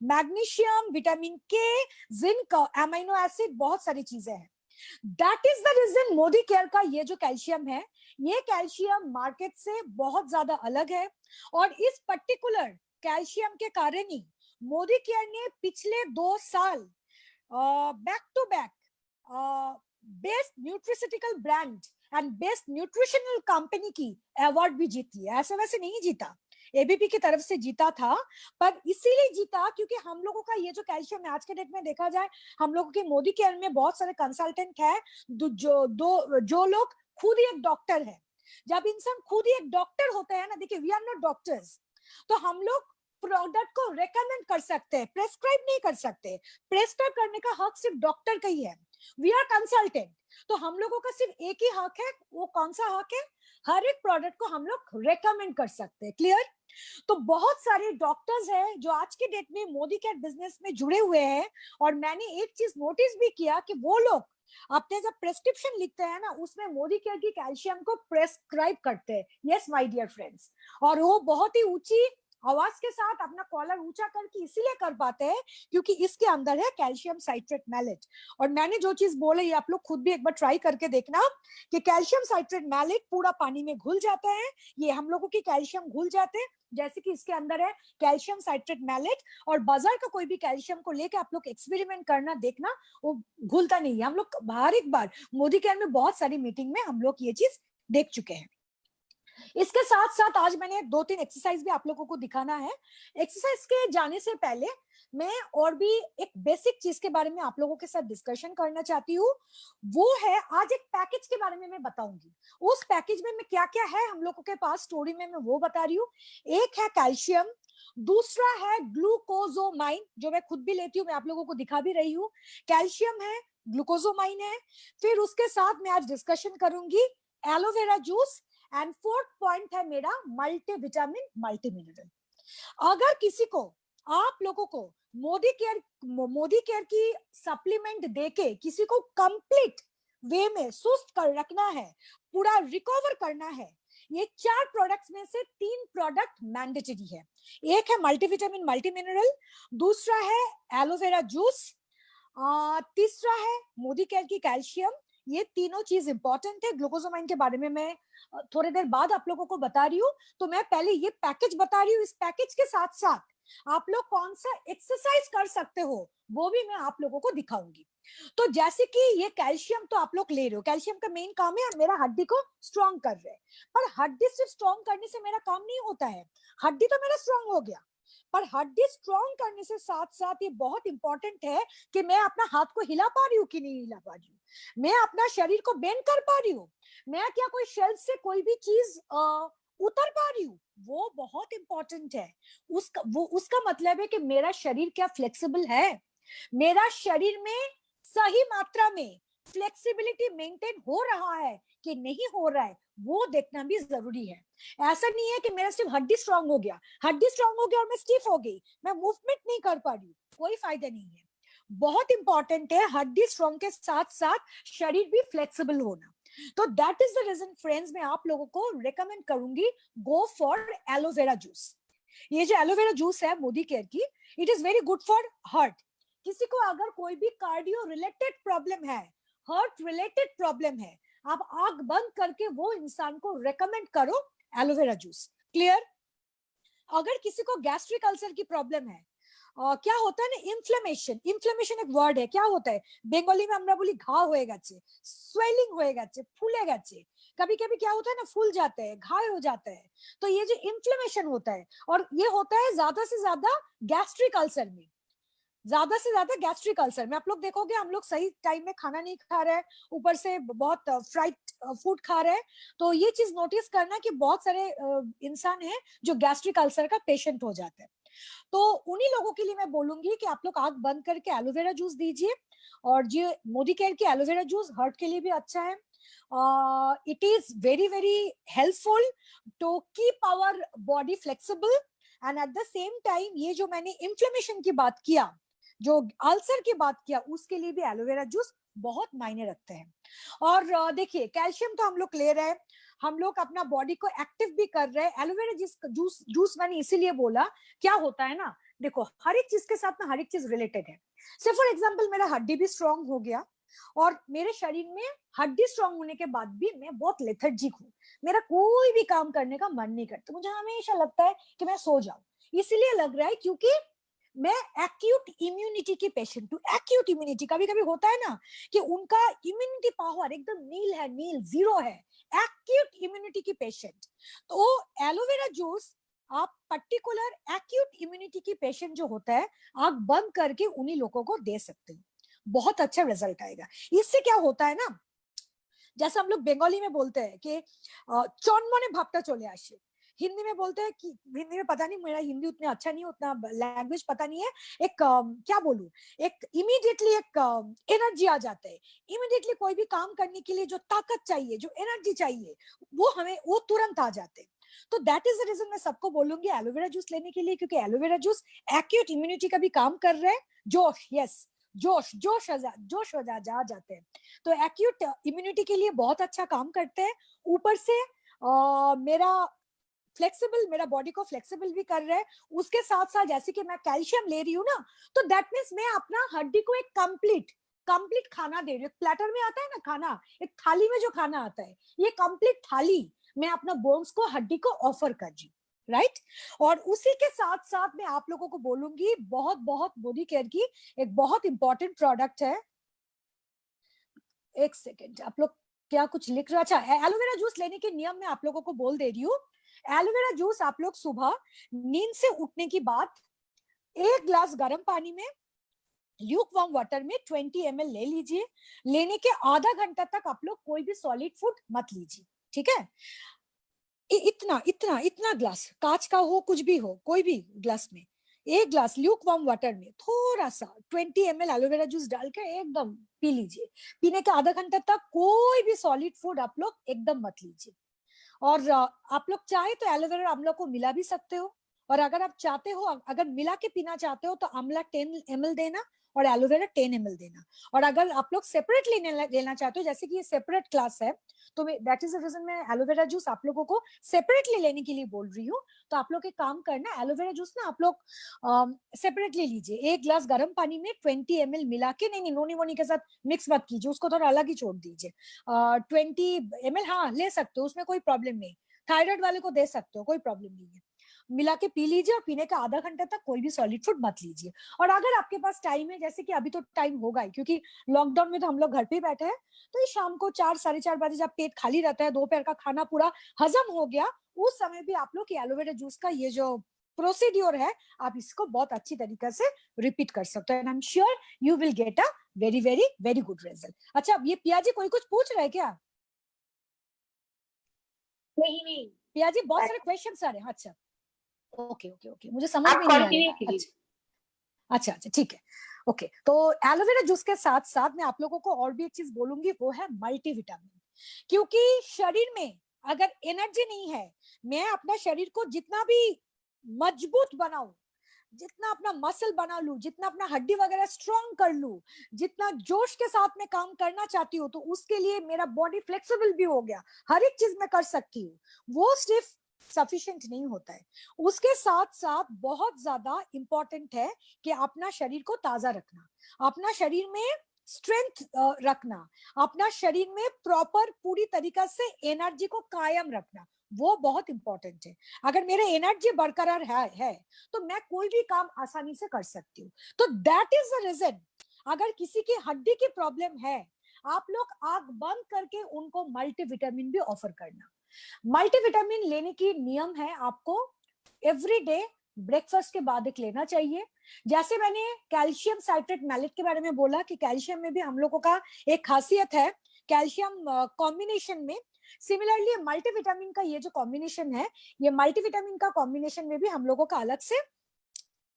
magnesium, vitamin K, zinc, amino acid, बहुत सारी चीजें हैं। That is the reason Modicare का ये जो कैल्शियम है, ये कैल्शियम मार्केट से बहुत ज्यादा अलग है। और इस पर्टिकुलर कैल्शियम के कारण ही मोदी केयर ने पिछले 2 साल back to back best nutraceutical brand and best nutritional company की अवार्ड भी जीती है। ऐसे वैसे नहीं जीता, एबीपी की तरफ से जीता था, पर इसीलिए जीता क्योंकि हम लोगों का ये जो कैल्शियम आज के डेट में देखा जाए, हम लोगों के मोदी केयर में बहुत सारे कंसल्टेंट है जो लोग खुद ही एक डॉक्टर है। जब इंसान खुद ही एक डॉक्टर होता है ना, देखिए वी आर नॉट डॉक्टर्स, तो हम लोग प्रोडक्ट को रेकमेंड कर सकते हैं, प्रेस्क्राइब नहीं कर सकते। प्रेस्क्राइब करने का हक सिर्फ डॉक्टर का ही है। वी आर कंसल्टेंट, तो हम लोगों का सिर्फ एक ही हक है। वो कौन सा हक है? हर एक प्रोडक्ट को हम लोग रेकमेंड कर सकते हैं। क्लियर? तो बहुत सारे डॉक्टर्स हैं जो आज के डेट में मोदी केयर बिजनेस में जुड़े हुए हैं, और मैंने एक चीज नोटिस भी किया कि वो लोग अपने जब प्रेस्क्रिप्शन लिखते हैं ना, उसमें मोदी केयर की कैल्शियम को प्रेस्क्राइब करते हैं। यस माय डियर फ्रेंड्स, और वो बहुत ही ऊंची आवाज के साथ अपना कॉलर ऊंचा करके इसीलिए कर पाते हैं क्योंकि इसके अंदर है कैल्शियम साइट्रेट मैलेट। और मैंने जो चीज बोले ये आप लोग खुद भी एक बार ट्राई करके देखना कि कैल्शियम साइट्रेट मैलेट पूरा पानी में घुल जाता है, ये हम लोगों की कैल्शियम घुल जाते हैं जैसे कि इसके अंदर है कैल्शियम साइट्रेट मैलेट। और बाजार का कोई भी कैल्शियम को लेकर आप लोग एक्सपेरिमेंट करना, देखना वो घुलता नहीं है। हम लोग हर एक बार मोदी केयर में बहुत सारी मीटिंग में हम लोग ये चीज देख चुके हैं। इसके साथ साथ आज मैंने 2-3 एक्सरसाइज भी आप लोगों को दिखाना है। एक्सरसाइज के जाने से पहले मैं और भी एक बेसिक चीज के बारे में आप लोगों के साथ डिस्कशन करना चाहती हूँ। वो है, आज एक पैकेज के बारे में मैं बताऊंगी। उस पैकेज में क्या क्या है हम लोगों के पास स्टोरी में, मैं वो बता रही हूँ। एक है कैल्शियम, दूसरा है ग्लूकोजोमाइन जो मैं खुद भी लेती हूँ, मैं आप लोगों को दिखा भी रही हूँ। कैल्शियम है, ग्लूकोजोमाइन है। फिर उसके साथ मैं आज डिस्कशन करूंगी aloe vera juice, and fourth point है मेरा मल्टीविटामिन मल्टीमिनरल। अगर किसी को, आप लोगों को मोदी केयर की सप्लीमेंट देके किसी को कंप्लीट वे में सुस्त कर रखना है, पूरा रिकवर करना है, ये 4 प्रोडक्ट्स में से 3 प्रोडक्ट मैंडेटरी है। एक है मल्टीविटामिन मल्टीमिनरल, दूसरा है एलोवेरा जूस, तीसरा है मोदी केयर की कैल्शियम। ये तीनों चीज इंपॉर्टेंट है। ग्लूकोजोमाइन के बारे में मैं थोड़ी देर बाद आप लोगों को बता रही हूँ, तो मैं पहले ये पैकेज बता रही हूँ। इस पैकेज के साथ साथ आप लोग कौन सा एक्सरसाइज कर सकते हो वो भी मैं आप लोगों को दिखाऊंगी। तो जैसे कि ये कैल्शियम तो आप लोग ले रहे हो, कैल्शियम का मेन काम है मेरा हड्डी को स्ट्रॉन्ग कर रहे हैं, पर हड्डी सिर्फ स्ट्रॉन्ग करने से मेरा काम नहीं होता है। हड्डी तो मेरा स्ट्रॉन्ग हो गया, पर हड्डी स्ट्रॉन्ग करने से साथ साथ ये बहुत इंपॉर्टेंट है कि मैं अपना हाथ को हिला पा रही हूँ कि नहीं हिला पा रही हूँ, मैं अपना शरीर को बेंड कर पा रही हूँ, मैं क्या कोई शेल्फ से कोई भी चीज उतर पा रही हूँ, वो बहुत इंपॉर्टेंट है। उसका मतलब है कि मेरा शरीर क्या फ्लेक्सिबल है, मेरा शरीर में सही मात्रा में फ्लेक्सिबिलिटी मेंटेन हो रहा है कि नहीं हो रहा है, वो देखना भी जरूरी है। ऐसा नहीं है कि मेरा सिर्फ हड्डी स्ट्रांग हो गया, हड्डी स्ट्रांग हो गया और मैं स्टिफ हो गई, मैं मूवमेंट नहीं कर पा रही हूँ, कोई फायदा नहीं है। बहुत इंपॉर्टेंट है हड्डी स्ट्रॉन्ग के साथ साथ शरीर भी फ्लेक्सिबल होना। तो that is the reason friends, मैं आप लोगों को रिकमेंड करूंगी गो फॉर एलोवेरा जूस। ये जो एलोवेरा जूस है मोदी केयर की, it is very good for heart. किसी को अगर कोई भी कार्डियो रिलेटेड प्रॉब्लम है, हार्ट रिलेटेड प्रॉब्लम है, आप आंख बंद करके वो इंसान को रेकमेंड करो एलोवेरा जूस। क्लियर? अगर किसी को गैस्ट्रिक अल्सर की प्रॉब्लम है, क्या होता है ना, इन्फ्लेमेशन, इन्फ्लेमेशन एक वर्ड है, क्या होता है बेंगली में আমরা বলি ঘা হয়ে গেছে, स्वेलिंग হয়ে গেছে, फूले গেছে, कभी कभी क्या होता है ना फूल जाते हैं, घाव हो जाता है। तो ये जो इन्फ्लेमेशन होता है, और ये होता है ज्यादा से ज्यादा गैस्ट्रिक अल्सर में, ज्यादा से ज्यादा गैस्ट्रिक अल्सर में। आप लोग देखोगे हम लोग सही टाइम में खाना नहीं खा रहे हैं, ऊपर से बहुत फ्राइड फूड खा रहे हैं। तो ये चीज नोटिस करना कि बहुत सारे इंसान हैं जो गैस्ट्रिक अल्सर का पेशेंट हो जाते हैं। तो उन्हीं लोगों के लिए मैं बोलूंगी कि आप लोग आंख बंद करके एलोवेरा जूस दीजिए। और जो मोदी केयर की एलोवेरा जूस हार्ट के लिए भी अच्छा है। It is very very helpful to keep our body flexible, and at the same time ये जो मैंने इन्फ्लेमेशन की बात किया, जो अल्सर की बात किया, उसके लिए भी एलोवेरा जूस बहुत मायने रखते हैं। और देखिए कैल्शियम तो हम लोग ले रहे हैं, हम लोग अपना बॉडी को एक्टिव भी कर रहे हैं। एलोवेरा जूस जूस मैंने इसीलिए बोला, क्या होता है ना, देखो हर एक चीज के साथ ना हर एक चीज रिलेटेड है। से फॉर एग्जाम्पल मेरा हड्डी भी स्ट्रांग हो गया, और मेरे शरीर में हड्डी स्ट्रांग होने के बाद भी मैं बहुत लेथर्जिक हूँ, मेरा कोई भी काम करने का मन नहीं करता, मुझे हमेशा लगता है कि मैं सो जाऊं। इसलिए लग रहा है क्योंकि मैं एक्यूट इम्यूनिटी की पेशेंट हूँ। एक्यूट इम्यूनिटी, कभी कभी होता है ना कि उनका इम्यूनिटी पावर एकदम नील है, नील जीरो है, एक्यूट इम्यूनिटी की पेशेंट। तो एलोवेरा जूस आप पर्टिकुलर एक्यूट इम्यूनिटी की पेशेंट जो होता है, आंख बंद करके उन्हीं लोगों को दे सकते हो, बहुत अच्छा रिजल्ट आएगा। इससे क्या होता है ना, जैसे हम लोग बंगाली में बोलते हैं कि चौनमने भावटा चले आसे, हिंदी में बोलते हैं कि, हिंदी में पता नहीं, मेरा हिंदी उतना अच्छा नहीं, उतना लैंग्वेज पता नहीं है, एक क्या बोलूं, एक इमीडिएटली एक एनर्जी आ जाता है। इमीडिएटली कोई भी काम करने के लिए जो ताकत चाहिए, जो एनर्जी चाहिए, वो हमें वो तुरंत आ जाते हैं। तो दैट इज द रीजन मैं सबको बोलूंगी एलोवेरा जूस लेने के लिए, क्योंकि एलोवेरा जूस एक्यूट इम्यूनिटी का भी काम कर रहे हैं। जोश, यस, जोश जोश जोश हो जा जाते हैं, तो एक्यूट इम्यूनिटी के लिए बहुत अच्छा काम करते हैं। ऊपर से मेरा फ्लेक्सिबल, मेरा बॉडी को फ्लेक्सिबल भी कर रहे हैं। उसके साथ साथ जैसे कि मैं कैल्शियम ले रही हूँ ना, तो दैट मीन्स मैं अपना हड्डी को एक कंप्लीट कंप्लीट खाना दे रही हूँ। प्लेटर में आता है ना खाना, एक थाली में जो खाना आता है, ये कंप्लीट थाली मैं अपना बोन्स को, हड्डी को ऑफर कर रही हूँ, राइट। और उसी के साथ साथ मैं आप लोगों को बोलूंगी, बहुत बहुत बॉडी केयर की एक बहुत इंपॉर्टेंट प्रोडक्ट है। एक सेकेंड, आप लोग क्या कुछ लिख रहा? अच्छा, एलोवेरा जूस लेने के नियम में आप लोगों को बोल दे रही हूँ। एलोवेरा जूस आप लोग सुबह नींद से उठने की बाद 1 ग्लास गर्म पानी में, ल्यूक वार्म वाटर में 20 ml ले लीजिए। लेने के आधा घंटा तक आप लोग कोई भी सॉलिड फूड मत लीजिए, ठीक है। इतना इतना इतना ग्लास, कांच का हो कुछ भी हो, कोई भी ग्लास में 1 ग्लास ल्यूक वार्म वाटर में थोड़ा सा 20 ml एलोवेरा जूस डाल के एकदम पी लीजिए। पीने के आधा घंटा तक कोई भी सॉलिड फूड आप लोग एकदम मत लीजिए। और आप लोग चाहे तो एलोवेरा आंवला को मिला भी सकते हो, और अगर आप चाहते हो, अगर मिला के पीना चाहते हो, तो आंवला 10 ml देना और एलोवेरा 10 ml देना। और अगर आप लोग सेपरेटली लेना चाहते हो, जैसे कि ये सेपरेट क्लास है, तो दैट इज द रीजन मैं एलोवेरा जूस आप लोगों को सेपरेटली लेने के लिए बोल रही हूँ। तो आप लोग एक काम करना, एलोवेरा जूस ना आप लोग सेपरेटली लीजिए। 1 ग्लास गर्म पानी में 20 ml मिला के, नहीं नोनी वोनी के साथ मिक्स मत कीजिए, उसको थोड़ा अलग ही छोड़ दीजिए। 20 ml हाँ ले सकते हो, उसमें कोई प्रॉब्लम नहीं, थायराइड वाले को दे सकते हो, कोई प्रॉब्लम नहीं है। मिला के पी लीजिए, और पीने का आधा घंटा तक कोई भी सॉलिड फूड मत लीजिए। और अगर आपके पास टाइम है, जैसे कि अभी तो टाइम होगा ही, क्योंकि लॉकडाउन में तो हम लोग घर पे ही बैठे हैं, तो ये शाम को 4 साढ़े 4 बजे जब पेट खाली रहता है, दोपहर का खाना पूरा हजम हो गया, उस समय भी आप लोग एलोवेरा जूस का ये जो प्रोसीड्योर है, आप इसको बहुत अच्छी तरीके से रिपीट कर सकते हो, and I am sure you will get a very very very good result. अच्छा, ये पिया जी कोई कुछ पूछ रहा है क्या? नहीं पिया जी बहुत सारे क्वेश्चन आ रहे हैं। अच्छा, ओके ओके ओके, मुझे समझ आप में नहीं आ कंटिन्यू रहा। कीजिए। अच्छा अच्छा ठीक है, ओके। तो एलोवेरा जूस के साथ साथ मैं आप लोगों को और भी एक चीज बोलूंगी, वो है मल्टीविटामिन। क्योंकि शरीर में अगर एनर्जी नहीं है, मैं अपना शरीर को जितना भी मजबूत बनाऊं, जितना अपना मसल बना लूं, जितना अपना हड्डी वगैरह स्ट्रॉन्ग कर लूं, जितना जोश के साथ में काम करना चाहती हूँ, तो उसके लिए मेरा बॉडी फ्लेक्सिबल भी हो गया, हर एक चीज मैं कर सकती हूँ, वो सिर्फ सफिशिएंट नहीं होता है। उसके साथ साथ बहुत ज्यादा इंपॉर्टेंट है कि अपना शरीर को ताजा रखना, अपना शरीर में स्ट्रेंथ रखना, अपना शरीर में प्रॉपर पूरी तरीका से एनर्जी को कायम रखना, वो बहुत इंपॉर्टेंट है। अगर मेरे एनर्जी बरकरार है तो मैं कोई भी काम आसानी से कर सकती हूँ। तो दैट इज द रीजन, अगर किसी की हड्डी की प्रॉब्लम है, आप लोग आंख बंद करके उनको मल्टीविटामिन भी ऑफर करना। मल्टीविटामिन लेने की नियम है, आपको एवरी डे ब्रेकफास्ट के बाद एक लेना चाहिए। जैसे मैंने कैल्शियम साइट्रेट मैलेट के बारे में बोला कि कैल्शियम में भी हम लोगों का एक खासियत है कैल्शियम कॉम्बिनेशन में, सिमिलरली मल्टीविटामिन का ये जो कॉम्बिनेशन है, ये मल्टीविटामिन का कॉम्बिनेशन में भी हम लोगों का अलग से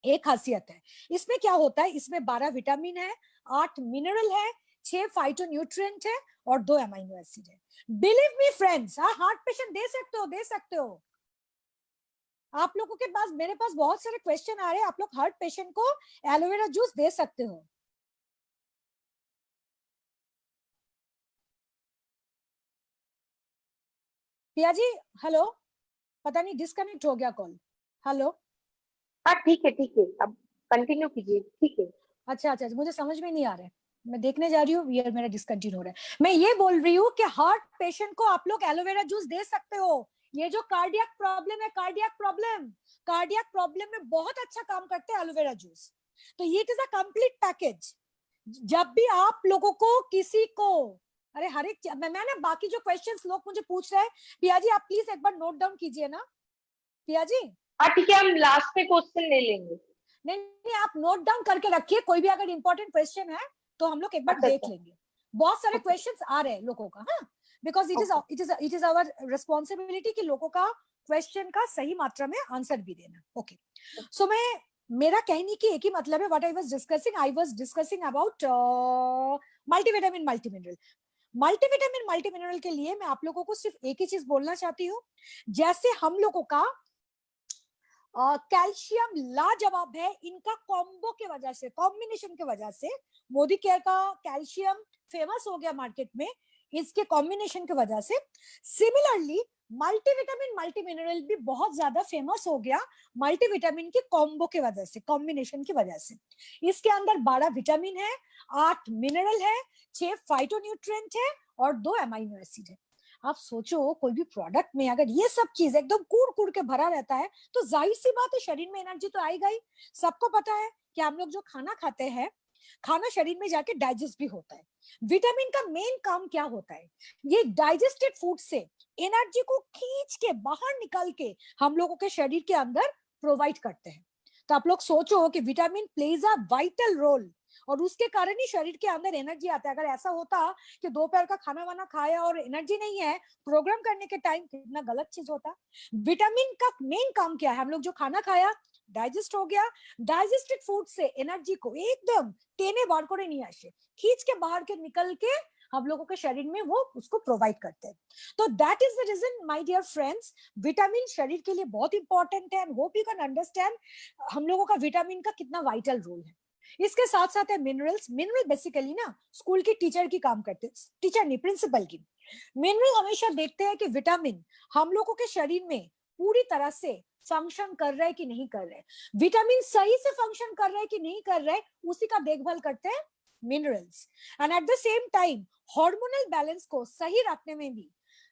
एक खासियत है। इसमें क्या होता है, इसमें 12 विटामिन है, 8 मिनरल है, 6 फाइटोन्यूट्रिएंट है और 2 अमीनो एसिड है। Believe me friends, heart patient दे सकते हो, दे सकते हो। आप लोगों के पास, मेरे पास बहुत सारे क्वेश्चन आ रहे हैं, आप लोग हार्ट पेशेंट को एलोवेरा जूस दे सकते हो। पिया जी, हेलो, पता नहीं डिस्कनेक्ट हो गया कॉल। हेलो, हाँ ठीक है, अब कंटिन्यू कीजिए, ठीक है। अच्छा अच्छा, मुझे समझ में नहीं आ रहा है, मैं देखने जा रही हूँ, ये मेरा डिस्कंटिन्यू हो रहा है। मैं ये बोल रही हूँ कि हार्ट पेशेंट को आप लोग एलोवेरा जूस दे सकते हो। ये जो कार्डियक प्रॉब्लम है, कार्डियक प्रॉब्लम में बहुत अच्छा काम करते हैं एलोवेरा जूस। तो ये it is a complete package. जब भी आप लोगों को किसी को, अरे हर एक मैंने बाकी जो क्वेश्चंस लोग मुझे पूछ रहे हैं, पिया जी आप प्लीज एक बार नोट डाउन कीजिए ना, पिया जी। हाँ ठीक है, हम लास्ट में क्वेश्चन ले लेंगे। नहीं नहीं, आप नोट डाउन करके रखिए, कोई भी अगर इंपॉर्टेंट क्वेश्चन है तो हम लोग एक बार अच्छा देख अच्छा। लेंगे। बहुत सारे ओके क्वेश्चंस आ रहे हैं लोगों का, हाँ, because okay. It is our responsibility कि लोगों का क्वेश्चन का सही मात्रा में आंसर भी देना। ओके, सो मैं, मेरा कहने की एक ही मतलब है, what I was discussing about multivitamin multi mineral. Multi mineral के लिए मैं आप लोगों को सिर्फ एक ही चीज बोलना चाहती हूँ, जैसे हम लोगों का कैल्शियम लाजवाब है, इनका कॉम्बो के वजह से, कॉम्बिनेशन के वजह से मोदी केयर का कैल्शियम फेमस हो गया मार्केट में, इसके कॉम्बिनेशन की वजह से। सिमिलरली मल्टीविटामिन मल्टी मिनरल भी बहुत ज्यादा फेमस हो गया मल्टीविटामिन की कॉम्बो के वजह से, कॉम्बिनेशन की वजह से। इसके अंदर 12 विटामिन है, 8 मिनरल है, 6 फाइटोन्यूट्रिएंट है और 2 अमीनो एसिड है। आप सोचो, कोई भी प्रोडक्ट में अगर ये सब चीज एकदम कूड़ कूड़ के भरा रहता है, तो जाहिर सी बात है शरीर में एनर्जी तो आएगा ही। सबको पता है कि हम लोग जो खाना खाते हैं, खाना शरीर में जाके डाइजेस्ट भी होता है। विटामिन का मेन काम क्या होता है, ये डाइजेस्टेड फूड से एनर्जी को खींच के बाहर निकाल के हम लोगों के शरीर के अंदर प्रोवाइड करते हैं। तो आप लोग सोचो कि vitamin plays a vital role, और उसके कारण ही शरीर के अंदर एनर्जी आता है। अगर ऐसा होता कि दोपहर का खाना वाना खाया और एनर्जी नहीं है प्रोग्राम करने के टाइम, कितना गलत चीज होता। विटामिन का मेन काम क्या है, हम लोग जो खाना खाया डाइजेस्ट हो गया, डाइजेस्टेड फूड से एनर्जी को एकदम टेने बार करे नहीं आसे खींच के बाहर के निकल के हम लोगों के शरीर में वो उसको प्रोवाइड करते हैं। तो that is the reason my dear friends, vitamin शरीर के लिए बहुत इंपॉर्टेंट है, and hope you can understand हम लोगों का विटामिन का कितना वाइटल रोल है। इसके साथ साथ है मिनरल्स। मिनरल बेसिकली ना स्कूल की टीचर की काम करते हैं, टीचर नहीं, प्रिंसिपल की। मिनरल हमेशा देखते हैं कि विटामिन हम लोगों के शरीर में पूरी तरह से फंक्शन कर रहा है कि नहीं कर रहे, विटामिन सही से फंक्शन कर रहा है कि नहीं कर रहे, उसी का देखभाल करते हैं minerals. And at the same time hormonal balance को सही रखने में भी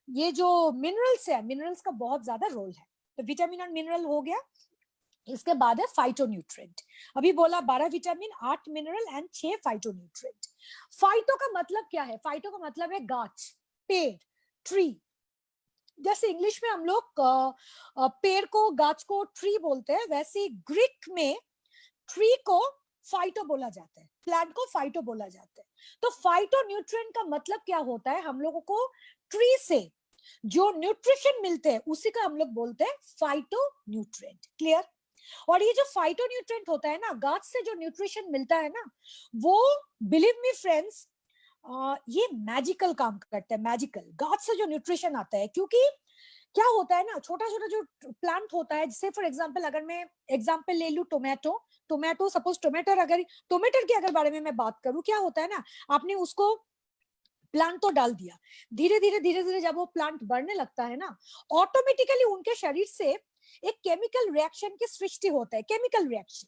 ये जो मिनरल्स है, मिनरल्स का बहुत ज्यादा रोल है। तो विटामिन और मिनरल हो गया। इसके बाद है फाइटोन्यूट्रिएंट। अभी बोला 12 vitamin, 8 mineral and 6 phytonutrient. Phyto का मतलब क्या है, फाइटो का मतलब है गाछ, पेड़, ट्री। जैसे इंग्लिश में हम लोग पेड़ को, गाछ को ट्री बोलते हैं, वैसे ग्रीक में ट्री को फाइटो बोला जाता है, प्लांट को फाइटो बोला जाता है। तो फाइटोन्यूट्रिएंट का मतलब क्या होता है, हम लोगों को ट्री से जो न्यूट्रिशन मिलते हैं उसी का हम लोग बोलते हैं फाइटोन्यूट्रिएंट। क्लियर? और ये जो फाइटोन्यूट्रिएंट होता है ना, गाछ से जो न्यूट्रिशन मिलता है ना, वो बिलीव मी फ्रेंड्स, ये मैजिकल काम करता है, मैजिकल। गाछ से जो न्यूट्रिशन आता है, क्योंकि क्या होता है ना, छोटा छोटा जो प्लांट होता है, जैसे फॉर एग्जांपल अगर मैं एग्जांपल ले लूं टोमेटो सपोज टोमेटो की अगर बारे में मैं बात करूं, क्या होता है ना, आपने उसको प्लांट तो डाल दिया, धीरे धीरे जब वो प्लांट बढ़ने लगता है ना, ऑटोमेटिकली उनके शरीर से एक केमिकल रिएक्शन की सृष्टि होता है, केमिकल रिएक्शन,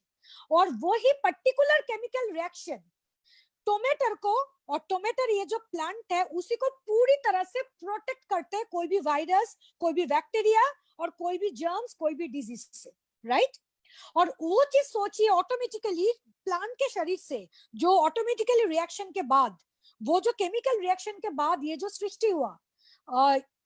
और वही पर्टिकुलर केमिकल रिएक्शन टोमेटर को, और टोमेटर ये जो प्लांट है उसी को पूरी तरह से प्रोटेक्ट करते हैं कोई भी वायरस, कोई भी बैक्टीरिया और कोई भी जर्म्स, कोई भी डिजीज से, राइट। और वो चीज सोचिए, ऑटोमेटिकली प्लांट के शरीर से जो ऑटोमेटिकली रिएक्शन के बाद, वो जो केमिकल रिएक्शन के बाद ये जो सृष्टि हुआ,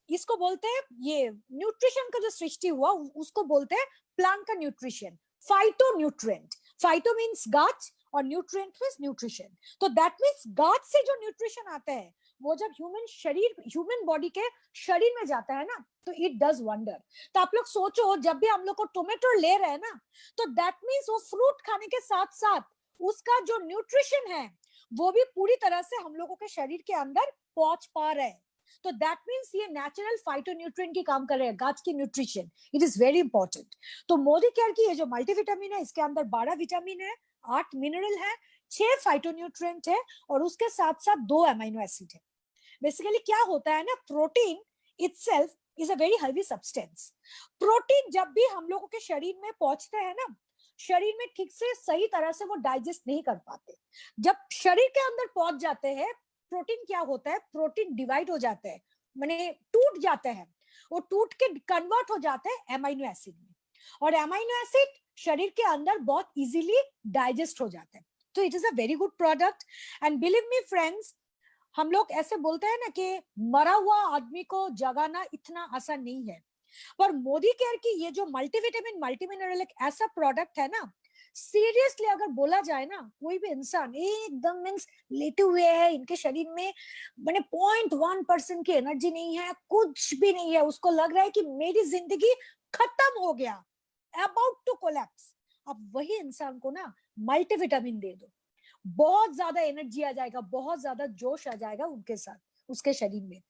इसको बोलते हैं, ये न्यूट्रिशन का जो सृष्टि हुआ उसको बोलते हैं प्लांट का nutrition, phyto nutrient. Phyto means गाछ और न्यूट्रिएंट मीन्स न्यूट्रिशन। तो दैट मीन्स गाछ से जो न्यूट्रिशन आता है वो जब ह्यूमन बॉडी के शरीर में जाता है ना, तो इट डज वंडर। तो आप लोग सोचो, जब भी हम लोग को टोमेटो ले रहे हैं ना, तो दैट मीन्स वो फ्रूट खाने के साथ साथ उसका जो न्यूट्रिशन है वो भी पूरी तरह से हम लोगों के शरीर के अंदर पहुंच पा रहा है। तो दैट मीन्स ये नेचुरल फाइटोन्यूट्रिएंट की काम कर रहे हैं, गाछ की nutrition, it is very important. तो मोदी केयर की ये जो मल्टीविटामिन है, इसके अंदर 12 विटामिन है, 8 मिनरल है, 6 फाइटोन्यूट्रिएंट है, और उसके साथ साथ 2 अमीनो एसिड है। बेसिकली क्या होता है ना, protein itself is a very heavy substance. Protein जब भी हम लोगों के शरीर में पहुंचते हैं ना, शरीर में ठीक से सही तरह से वो डाइजेस्ट नहीं कर पाते। जब शरीर के अंदर पहुंच जाते हैं, प्रोटीन क्या होता है, प्रोटीन डिवाइड हो जाते हैं, माने टूट जाते हैं, वो टूट के कन्वर्ट हो जाते हैं एमाइनो एसिड में, और एमाइनो एसिड शरीर के अंदर बहुत इजीली डाइजेस्ट हो जाते हैं। तो it is a very good product. And believe me friends, हम लोग ऐसे बोलते हैं ना कि मरा हुआ आदमी को जगाना इतना आसान नहीं है, पर मोदी केयर की ये जो मल्टीविटामिन मल्टीमिनरल एक ऐसा प्रोडक्ट है ना, सीरियसली अगर बोला जाए ना, कोई भी इंसान एकदम मीन्स लेटे हुए है, इनके शरीर में मैंने 0.1% की एनर्जी नहीं है, कुछ भी नहीं है, उसको लग रहा है कि मेरी जिंदगी खत्म हो गया, अबाउट टू कोलैप्स, अब वही इंसान को ना मल्टीविटामिन दे दो, बहुत ज्यादा एनर्जी आ जाएगा, बहुत ज्यादा जोश आ जाएगा उनके साथ, उसके शरीर में।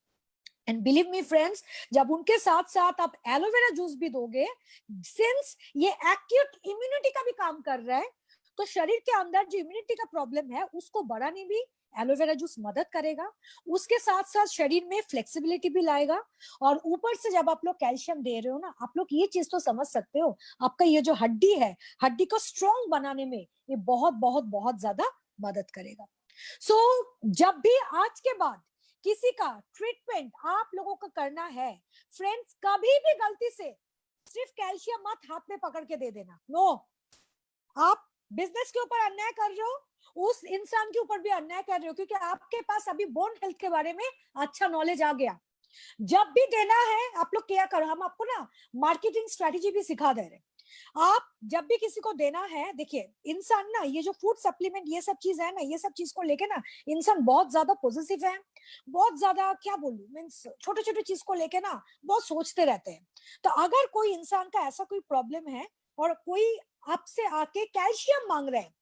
एंड बिलीव मी फ्रेंड्स, जब उनके साथ साथ आप एलोवेरा जूस भी दोगे, सिंस ये एक्यूट इम्यूनिटी का भी काम कर रहा है, तो शरीर के अंदर जो इम्यूनिटी का प्रॉब्लम है उसको बढ़ाने भी एलोवेरा जूस मदद करेगा, उसके साथ साथ शरीर में फ्लेक्सिबिलिटी भी लाएगा, और ऊपर से जब आप लोग कैल्शियम दे रहे हो ना, आप लोग ये चीज तो समझ सकते हो, आपका ये जो हड्डी है, हड्डी को स्ट्रॉन्ग बनाने में ये बहुत बहुत बहुत ज्यादा मदद करेगा। सो जब भी आज के बाद किसी का ट्रीटमेंट आप लोगों को करना है, फ्रेंड्स, कभी भी गलती से सिर्फ कैल्शियम मत हाथ में पकड़ के दे देना, नो। आप बिजनेस के ऊपर अन्याय कर रहे हो, उस इंसान के ऊपर भी अन्याय कर रहे हो, क्योंकि आपके पास अभी बोन हेल्थ के बारे में अच्छा नॉलेज आ गया। जब भी देना है आप लोग क्या करो, हम आपको ना मार्केटिंग स्ट्रेटेजी भी सिखा दे रहे हैं। आप जब भी किसी को देना है, देखिए इंसान ना, ये जो फूड सप्लीमेंट ये सब चीज है ना, ये सब चीज को लेके ना इंसान बहुत ज्यादा पॉजिटिव है, बहुत ज्यादा क्या बोलूं, मीन्स छोटे छोटे चीज को लेके ना बहुत सोचते रहते हैं। तो अगर कोई इंसान का ऐसा कोई प्रॉब्लम है और कोई आपसे आके कैल्शियम मांग रहे हैं,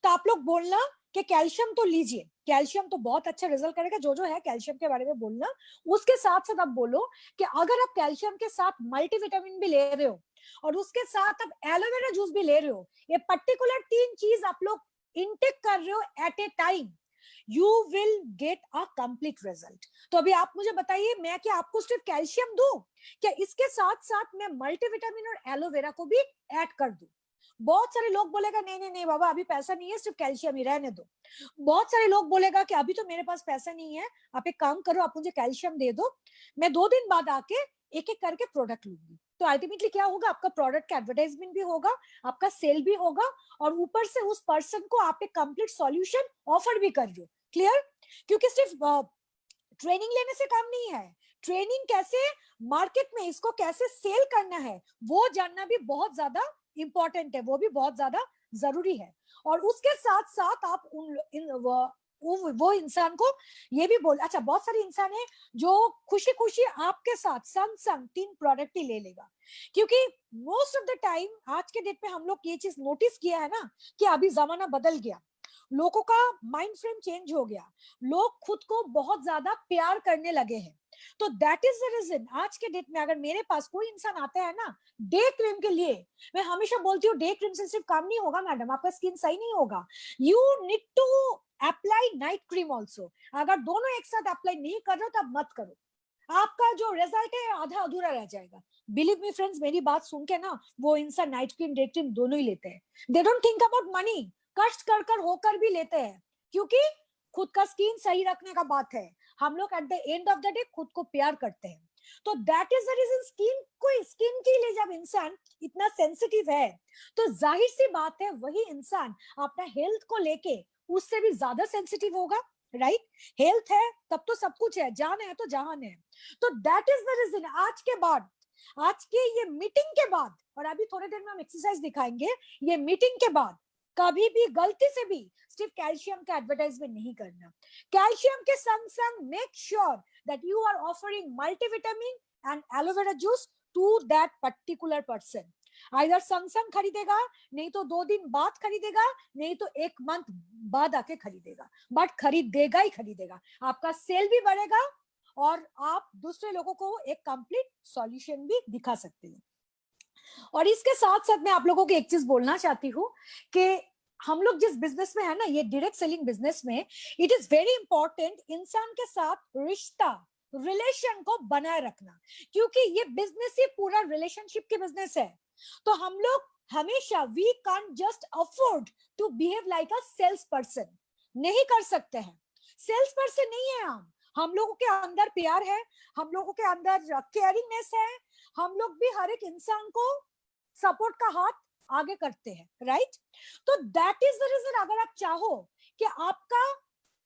तो आप लोग बोलना कि कैल्शियम तो लीजिए, कैल्शियम तो बहुत अच्छा रिजल्ट करेगा, जो जो है कैल्शियम के बारे में बोलना। उसके साथ साथ आप बोलो कि अगर आप कैल्शियम के साथ मल्टीविटामिन भी ले रहे हो और उसके साथ आप एलोवेरा जूस भी ले रहे हो, ये पर्टिकुलर 3 चीज आप लोग इनटेक कर रहे हो at a time, you will get a complete result. तो अभी आप मुझे बताइए, मैं क्या आपको सिर्फ कैल्शियम दूं, क्या इसके साथ साथ मैं मल्टीविटामिन और एलोवेरा को भी ऐड कर दूं? बहुत सारे लोग बोलेगा नहीं नहीं नहीं बाबा, अभी पैसा नहीं है, सिर्फ कैल्शियम ही रहने दो। बहुत सारे लोग बोलेगा कि अभी तो मेरे पास पैसा नहीं है, आप एक काम करो, आप मुझे कैल्शियम दे दो, मैं 2 दिन बाद आके एक एक करके प्रोडक्ट लूंगी। तो अल्टीमेटली क्या होगा, आपका प्रोडक्ट का एडवर्टाइजमेंट भी होगा, आपका सेल भी होगा, और ऊपर से उस पर्सन को आप एक कंप्लीट सॉल्यूशन ऑफर भी कर रहे हो। क्लियर? क्योंकि सिर्फ ट्रेनिंग लेने से काम नहीं है, ट्रेनिंग कैसे मार्केट में इसको कैसे सेल करना है वो जानना भी बहुत ज्यादा इंपॉर्टेंट है, वो भी बहुत ज्यादा जरूरी है। और उसके साथ साथ आप वो इंसान को ये भी बोल, अच्छा बहुत सारे इंसान है जो खुशी खुशी आपके साथ संग संग 3 प्रोडक्ट ही ले लेगा, क्योंकि मोस्ट ऑफ द टाइम आज के डेट में हम लोग ये चीज नोटिस किया है ना कि अभी जमाना बदल गया, लोगों का माइंड फ्रेम चेंज हो गया, लोग खुद को बहुत ज्यादा प्यार करने लगे हैं। तो दैट इज द रीजन आज के डेट में अगर मेरे पास कोई इंसान आता है ना डे क्रीम के लिए, मैं हमेशा बोलती हूँ डे क्रीम से सिर्फ काम नहीं होगा मैडम, आपका स्किन सही नहीं होगा, you need to apply night cream also. अगर दोनों एक साथ अप्लाई नहीं कर रहे हो तो आप मत करो, आपका जो रिजल्ट है आधा अधूरा रह जाएगा। बिलीव मी फ्रेंड्स, मेरी बात सुन के ना वो इंसान नाइट क्रीम डे क्रीम दोनों ही लेते हैं, they don't think about money, कष्ट कर होकर भी लेते हैं, क्योंकि खुद का स्किन सही रखने का बात है। हम लोग at the end of the day खुद को प्यार करते हैं, तो that is the reason skin के लिए जब इंसान इतना सेंसिटिव है तो जाहिर सी बात है वही इंसान अपना हेल्थ को लेके उससे भी ज्यादा सेंसिटिव होगा, राइट? हेल्थ है तब तो सब कुछ है, जान है तो जहान है। तो दैट इज द रीजन आज के बाद, आज के ये मीटिंग के बाद, और अभी थोड़ी देर में हम एक्सरसाइज दिखाएंगे, ये मीटिंग के बाद कभी भी गलती से भी सिर्फ कैल्शियम का एडवर्टाइजमेंट नहीं करना। कैल्शियम के संग संग make sure that you are offering multivitamin and aloe vera juice to that particular person. Either संग संग खरीदेगा, नहीं तो 2 दिन बाद खरीदेगा, नहीं तो 1 मंथ बाद आके खरीदेगा, बट खरीदेगा ही खरीदेगा। आपका सेल भी बढ़ेगा और आप दूसरे लोगों को एक कंप्लीट सॉल्यूशन भी दिखा सकते हैं। और इसके साथ साथ मैं आप लोगों को एक चीज बोलना चाहती हूँ कि हम लोग जिस बिजनेस में है ना, ये डायरेक्ट सेलिंग बिजनेस में, इट इज वेरी इंपॉर्टेंट इंसान के साथ रिश्ता रिलेशन को बनाए रखना, क्योंकि ये बिजनेस ही पूरा रिलेशनशिप की बिजनेस है। तो हम लोग हमेशा we can't just afford to behave like a sales person, नहीं कर सकते हैं। सेल्स पर्सन नहीं है हम लोगों के अंदर प्यार है, हम लोगों के अंदर केयरिंगनेस है, हम लोग भी हर एक इंसान को सपोर्ट का हाथ आगे करते हैं, राइट? तो दैट इज द रीजन अगर आप चाहो कि आपका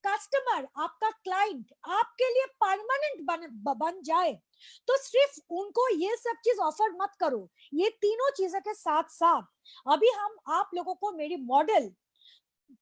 कस्टमर, आपका क्लाइंट आपके लिए परमानेंट बन जाए, तो सिर्फ उनको ये सब चीज ऑफर मत करो। ये तीनों चीजें के साथ साथ अभी हम आप लोगों को मेरी मॉडल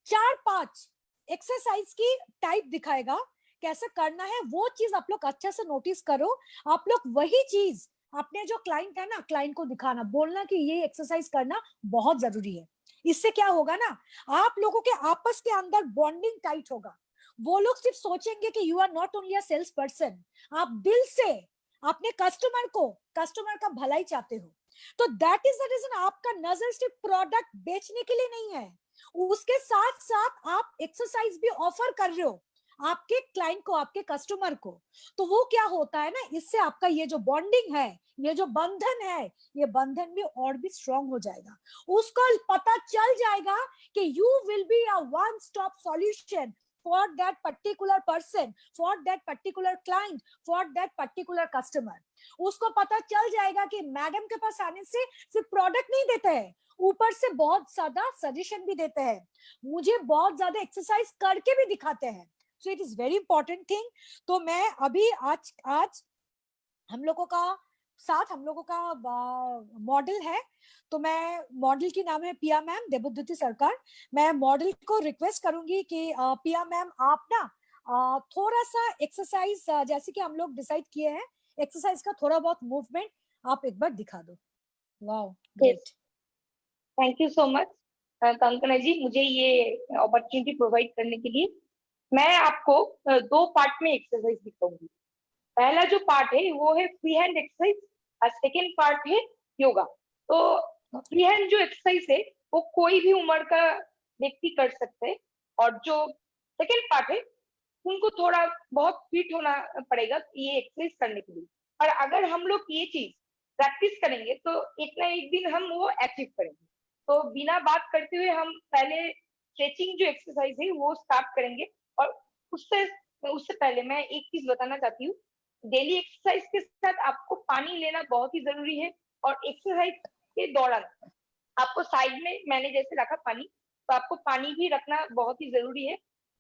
4-5 एक्सरसाइज की टाइप दिखाएगा, कैसे करना है वो चीज आप लोग अच्छे से नोटिस करो। आप लोग वही चीज अपने जो क्लाइंट है ना, क्लाइंट को दिखाना, बोलना कि ये एक्सरसाइज करना बहुत जरूरी है। इससे क्या होगा ना, आप लोगों के आपस के अंदर बॉन्डिंग टाइट होगा। वो लोग सिर्फ सोचेंगे कि you are not only a sales person, आप दिल से अपने कस्टमर का भलाई चाहते हो। तो दैट इज द रीजन आपका नजर सिर्फ प्रोडक्ट बेचने के लिए नहीं है, उसके साथ साथ आप एक्सरसाइज भी ऑफर कर रहे हो आपके क्लाइंट को, आपके कस्टमर को। तो वो क्या होता है ना, इससे आपका ये जो बॉन्डिंग है, ये जो बंधन है, ये बंधन भी और भी स्ट्रांग हो जाएगा। उसको पता चल जाएगा कि you will be a one stop solution for that particular person, for that particular client, for that particular customer। उसको पता चल जाएगा कि मैडम के पास आने से सिर्फ प्रोडक्ट नहीं देते हैं, ऊपर से बहुत ज्यादा सजेशन भी देते हैं, मुझे बहुत ज्यादा एक्सरसाइज करके भी दिखाते हैं। So it is very important thing. तो मैं अभी आज हम लोगों का मॉडल है, तो मैं मॉडल की नाम है पिया मैम देवोद्युति सरकार। मैं मॉडल को रिक्वेस्ट करूंगी कि पिया मैम आप ना थोड़ा सा एक्सरसाइज जैसे कि हम लोग डिसाइड किए हैं, एक्सरसाइज का थोड़ा बहुत मूवमेंट आप एक बार दिखा दो। Wow, great, thank you so much Kankana ji, मुझे ये अपॉर्चुनिटी प्रोवाइड करने के लिए। मैं आपको 2 पार्ट में एक्सरसाइज दिखाऊंगी। पहला जो पार्ट है वो है फ्री हैंड एक्सरसाइज और सेकेंड पार्ट है योगा। तो फ्री हैंड जो एक्सरसाइज है वो कोई भी उम्र का व्यक्ति कर सकते हैं, और जो सेकेंड पार्ट है उनको थोड़ा बहुत फिट होना पड़ेगा ये एक्सरसाइज करने के लिए। और अगर हम लोग ये चीज प्रैक्टिस करेंगे तो एक ना एक दिन हम वो अचीव करेंगे। तो बिना बात करते हुए हम पहले स्ट्रेचिंग जो एक्सरसाइज है वो स्टार्ट करेंगे। और उससे उससे पहले मैं एक चीज बताना चाहती हूँ, डेली एक्सरसाइज के साथ आपको पानी लेना बहुत ही जरूरी है। और एक्सरसाइज के दौरान आपको साइड में मैंने जैसे रखा पानी, तो आपको पानी भी रखना बहुत ही जरूरी है।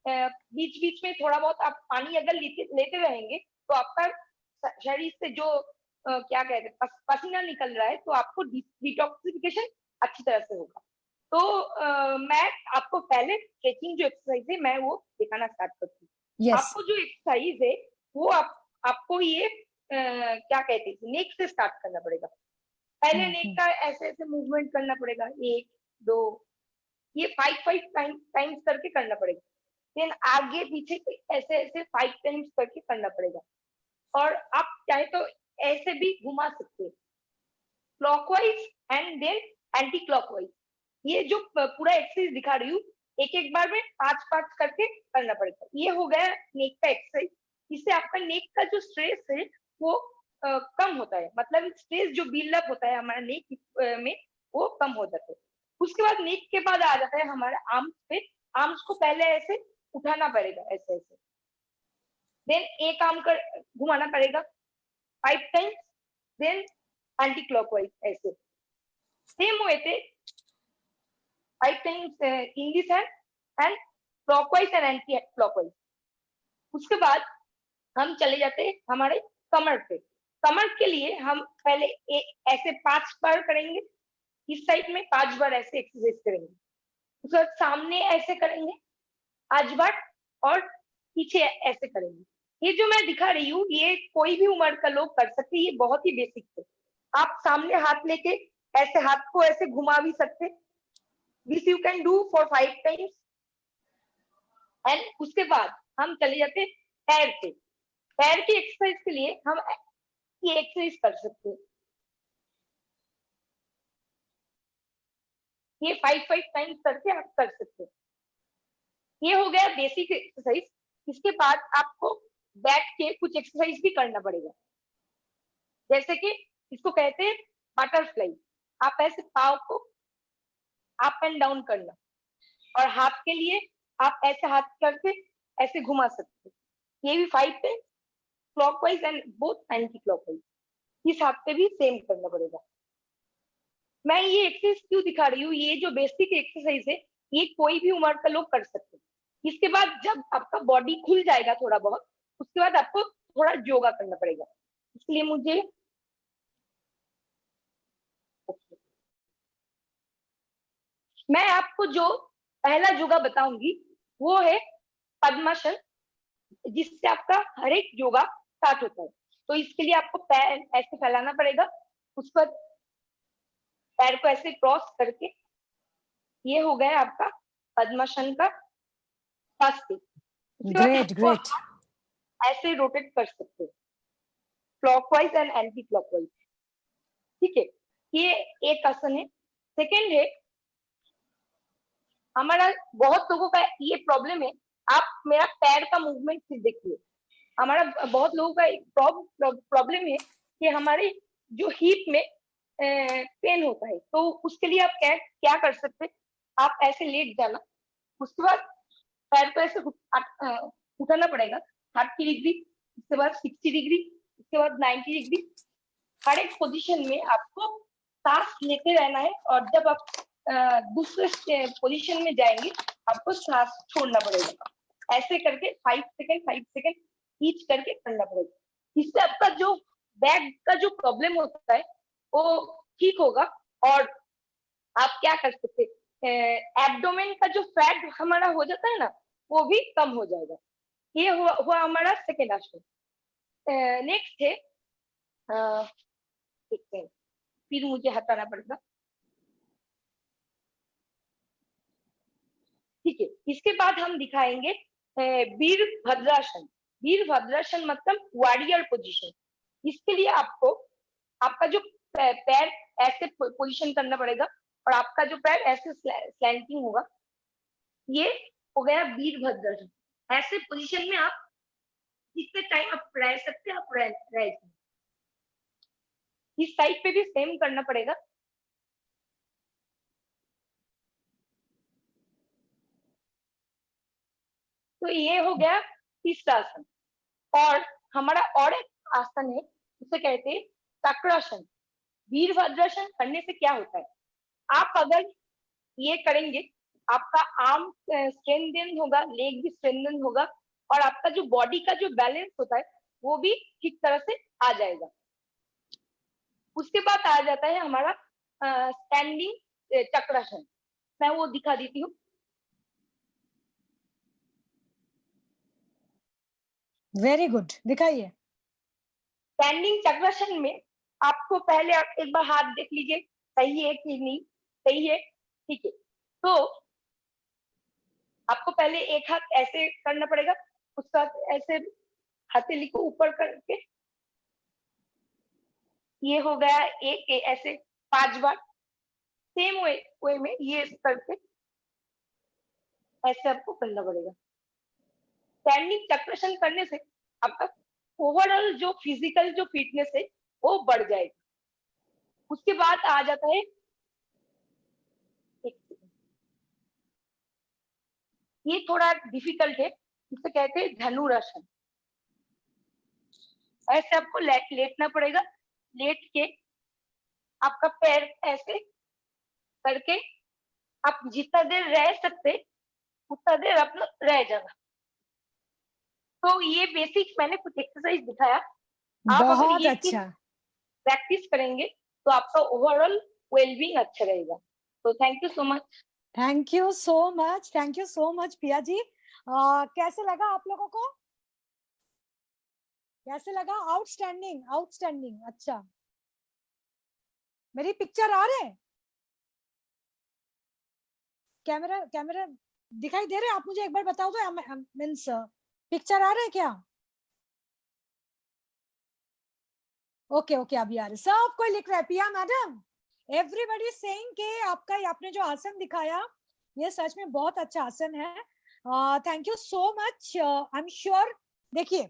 बीच बीच में थोड़ा बहुत आप पानी अगर लेते रहेंगे तो आपका शरीर से जो क्या कहते हैं पसीना निकल रहा है, तो आपको डिटॉक्सिफिकेशन अच्छी तरह से होगा। तो मैं आपको पहले स्ट्रेचिंग जो एक्सरसाइज है मैं वो दिखाना स्टार्ट करती हूँ। यस, आपको जो एक्सरसाइज है वो आपको ये क्या कहते हैं नेक से स्टार्ट करना पड़ेगा। पहले नेक का ऐसे ऐसे मूवमेंट करना पड़ेगा, 1 2 ये 5 टाइम्स करके करना पड़ेगा। देन आगे पीछे ऐसे ऐसे 5 टाइम्स करके करना पड़ेगा। और आप चाहे तो ऐसे भी घुमा सकते हैं, clockwise and then anti clockwise. ये जो पूरा एक्सरसाइज दिखा रही हूँ, एक एक बार में 5 करके करना पड़ेगा। ये हो गया नेक का एक्सरसाइज। इससे आपका नेक का जो स्ट्रेस है वो कम होता है, मतलब स्ट्रेस जो बिल्डअप होता है हमारा नेक में वो कम हो जाता है। उसके बाद नेक के बाद आ जाता है हमारे आर्म्स पे। आर्म्स को पहले ऐसे उठाना पड़ेगा, ऐसे ऐसे, देन एक आर्म कर घुमाना पड़ेगा 5 टाइम्स, देन एंटी क्लॉकवाइज ऐसे, सेम वे पे 5 times in this hand and clockwise and anti clockwise. उसके बाद हम चले जाते हैं हमारे कमर पे। कमर के लिए हम पहले ऐसे 5 बार करेंगे, इस साइड में 5 बार ऐसे एक्सरसाइज करेंगे। उसके बाद सामने ऐसे करेंगे 5 बार और पीछे ऐसे करेंगे। ये जो मैं दिखा रही हूँ ये कोई भी उम्र का लोग कर सकते हैं, ये बहुत ही बेसिक है। आप सामने हाथ लेके ऐसे हाथ को ऐसे घुमा भी सकते। This you can do for 5 times. And उसके बाद हम चले जाते हैं पैर पे। पैर की एक्सरसाइज के लिए हम ये एक्सरसाइज कर सकते हैं, ये 5 टाइम्स करके आप कर सकते हैं। ये हो गया बेसिक एक्सरसाइज। इसके बाद आपको बैठ के कुछ एक्सरसाइज भी करना पड़ेगा, जैसे कि इसको कहते हैं बटरफ्लाई। आप ऐसे पाव को अप एंड डाउन करना, और हाथ के लिए आप ऐसे हाथ करके ऐसे घुमा सकते हैं। ये भी 5 times clockwise and both anti clockwise. इस हाथ पे भी सेम करना पड़ेगा। मैं ये एक्सरसाइज क्यों दिखा रही हूँ, ये जो बेसिक एक्सरसाइज है ये कोई भी उम्र का लोग कर सकते हैं। इसके बाद जब आपका बॉडी खुल जाएगा थोड़ा बहुत, उसके बाद आपको थोड़ा योगा करना पड़ेगा। इसलिए मुझे मैं आपको जो पहला योगा बताऊंगी वो है पद्मासन, जिससे आपका हर एक योगा स्टार्ट होता है। तो इसके लिए आपको पैर ऐसे फैलाना पड़ेगा, उस पर पैर को ऐसे क्रॉस करके, ये हो गया आपका पद्मासन का फर्स्ट स्टेप। उसके बाद ग्रेट आपको ग्रेट। ऐसे रोटेट कर सकते हो क्लॉकवाइज एंड एंटी क्लॉकवाइज। ठीक है, ये एक आसन है। सेकेंड है हमारा, बहुत लोगों का ये प्रॉब्लम है, आप मेरा पैर का मूवमेंट सिर्फ देखिए। हमारा बहुत लोगों का एक प्रॉब्लम है कि हमारे जो हिप में पेन होता है, तो उसके लिए आप क्या क्या कर सकते हैं, आप ऐसे लेट जाना, उसके बाद पैर को ऐसे उठाना पड़ेगा 30 डिग्री, उसके बाद 60 डिग्री, उसके बाद 90 डिग्री। हर एक पोजीशन में आपको सांस लेते रहना है, और जब आप दूसरे पोजीशन में जाएंगे आपको सांस छोड़ना पड़ेगा। ऐसे करके 5 सेकेंड ईच करके करना पड़ेगा। इससे आपका जो बैक का जो प्रॉब्लम होता है वो ठीक होगा, और आप क्या कर सकते हैं, एब्डोमेन का जो फैट हमारा हो जाता है ना वो भी कम हो जाएगा। ये हुआ हमारा सेकेंड आसन। नेक्स्ट है देखते हैं, फिर मुझे हटाना पड़ेगा। ठीक है, इसके बाद हम दिखाएंगे वीरभद्रासन। वीरभद्रासन मतलब वॉरियर पोजीशन। इसके लिए आपको आपका जो पैर ऐसे पोजीशन करना पड़ेगा, और आपका जो पैर ऐसे स्लैंटिंग होगा। ये हो गया वीरभद्रासन। ऐसे पोजीशन में आप जितने टाइम आप रह सकते हैं आप रह सकते। इस साइड पे भी सेम करना पड़ेगा। तो ये हो गया तीसरा आसन। और हमारा और एक आसन है, उसे कहते हैं चक्रासन। वीरभद्रासन करने से क्या होता है, आप अगर ये करेंगे आपका आर्म स्ट्रेंथन होगा, लेग भी स्ट्रेंथन होगा, और आपका जो बॉडी का जो बैलेंस होता है वो भी ठीक तरह से आ जाएगा। उसके बाद आ जाता है हमारा स्टैंडिंग चक्रासन। मैं वो दिखा देती हूँ। वेरी गुड, दिखाइए। स्टैंडिंग चक्रासन में आपको पहले आप एक बार हाथ देख लीजिए, सही है कि नहीं, सही है, ठीक है। तो आपको पहले एक हाथ ऐसे करना पड़ेगा, उसका ऐसे हथेली को ऊपर करके ये हो गया एक ऐसे 5 बार। सेम वे में ये करके ऐसे आपको करना पड़ेगा। स्टैंडिंग चक्रासन करने से आपका ओवरऑल जो फिजिकल जो फिटनेस है वो बढ़ जाएगी। उसके बाद आ जाता है ये थोड़ा डिफिकल्ट है, इसे कहते हैं धनुरासन। ऐसे आपको लेटना पड़ेगा। लेट के आपका पैर ऐसे करके आप जितना देर रह सकते उतना देर अपना रह जाना। तो ये बेसिक मैंने कुछ एक्सरसाइज दिखाया। आप अगर बहुत ये चीज अच्छा। प्रैक्टिस करेंगे तो आपका ओवरऑल वेलबींग अच्छा रहेगा। तो thank you so much. Thank you so much, thank you so much पिया जी। कैसे लगा आप लोगों को? कैसे लगा? Outstanding, outstanding. अच्छा, मेरी पिक्चर आ रहे हैं? कैमरा कैमरा दिखाई दे रहे हैं? आप मुझे एक बार बताओ तो, मीन्स पिक्चर आ रहे हैं क्या? ओके ओके, अभी आ रहे। सब कोई लिख रहा है पिया मैडम, एवरीबॉडी सेइंग कि आपका आपने जो आसन दिखाया ये सच में बहुत अच्छा आसन है। Thank you so much. I am sure, देखिए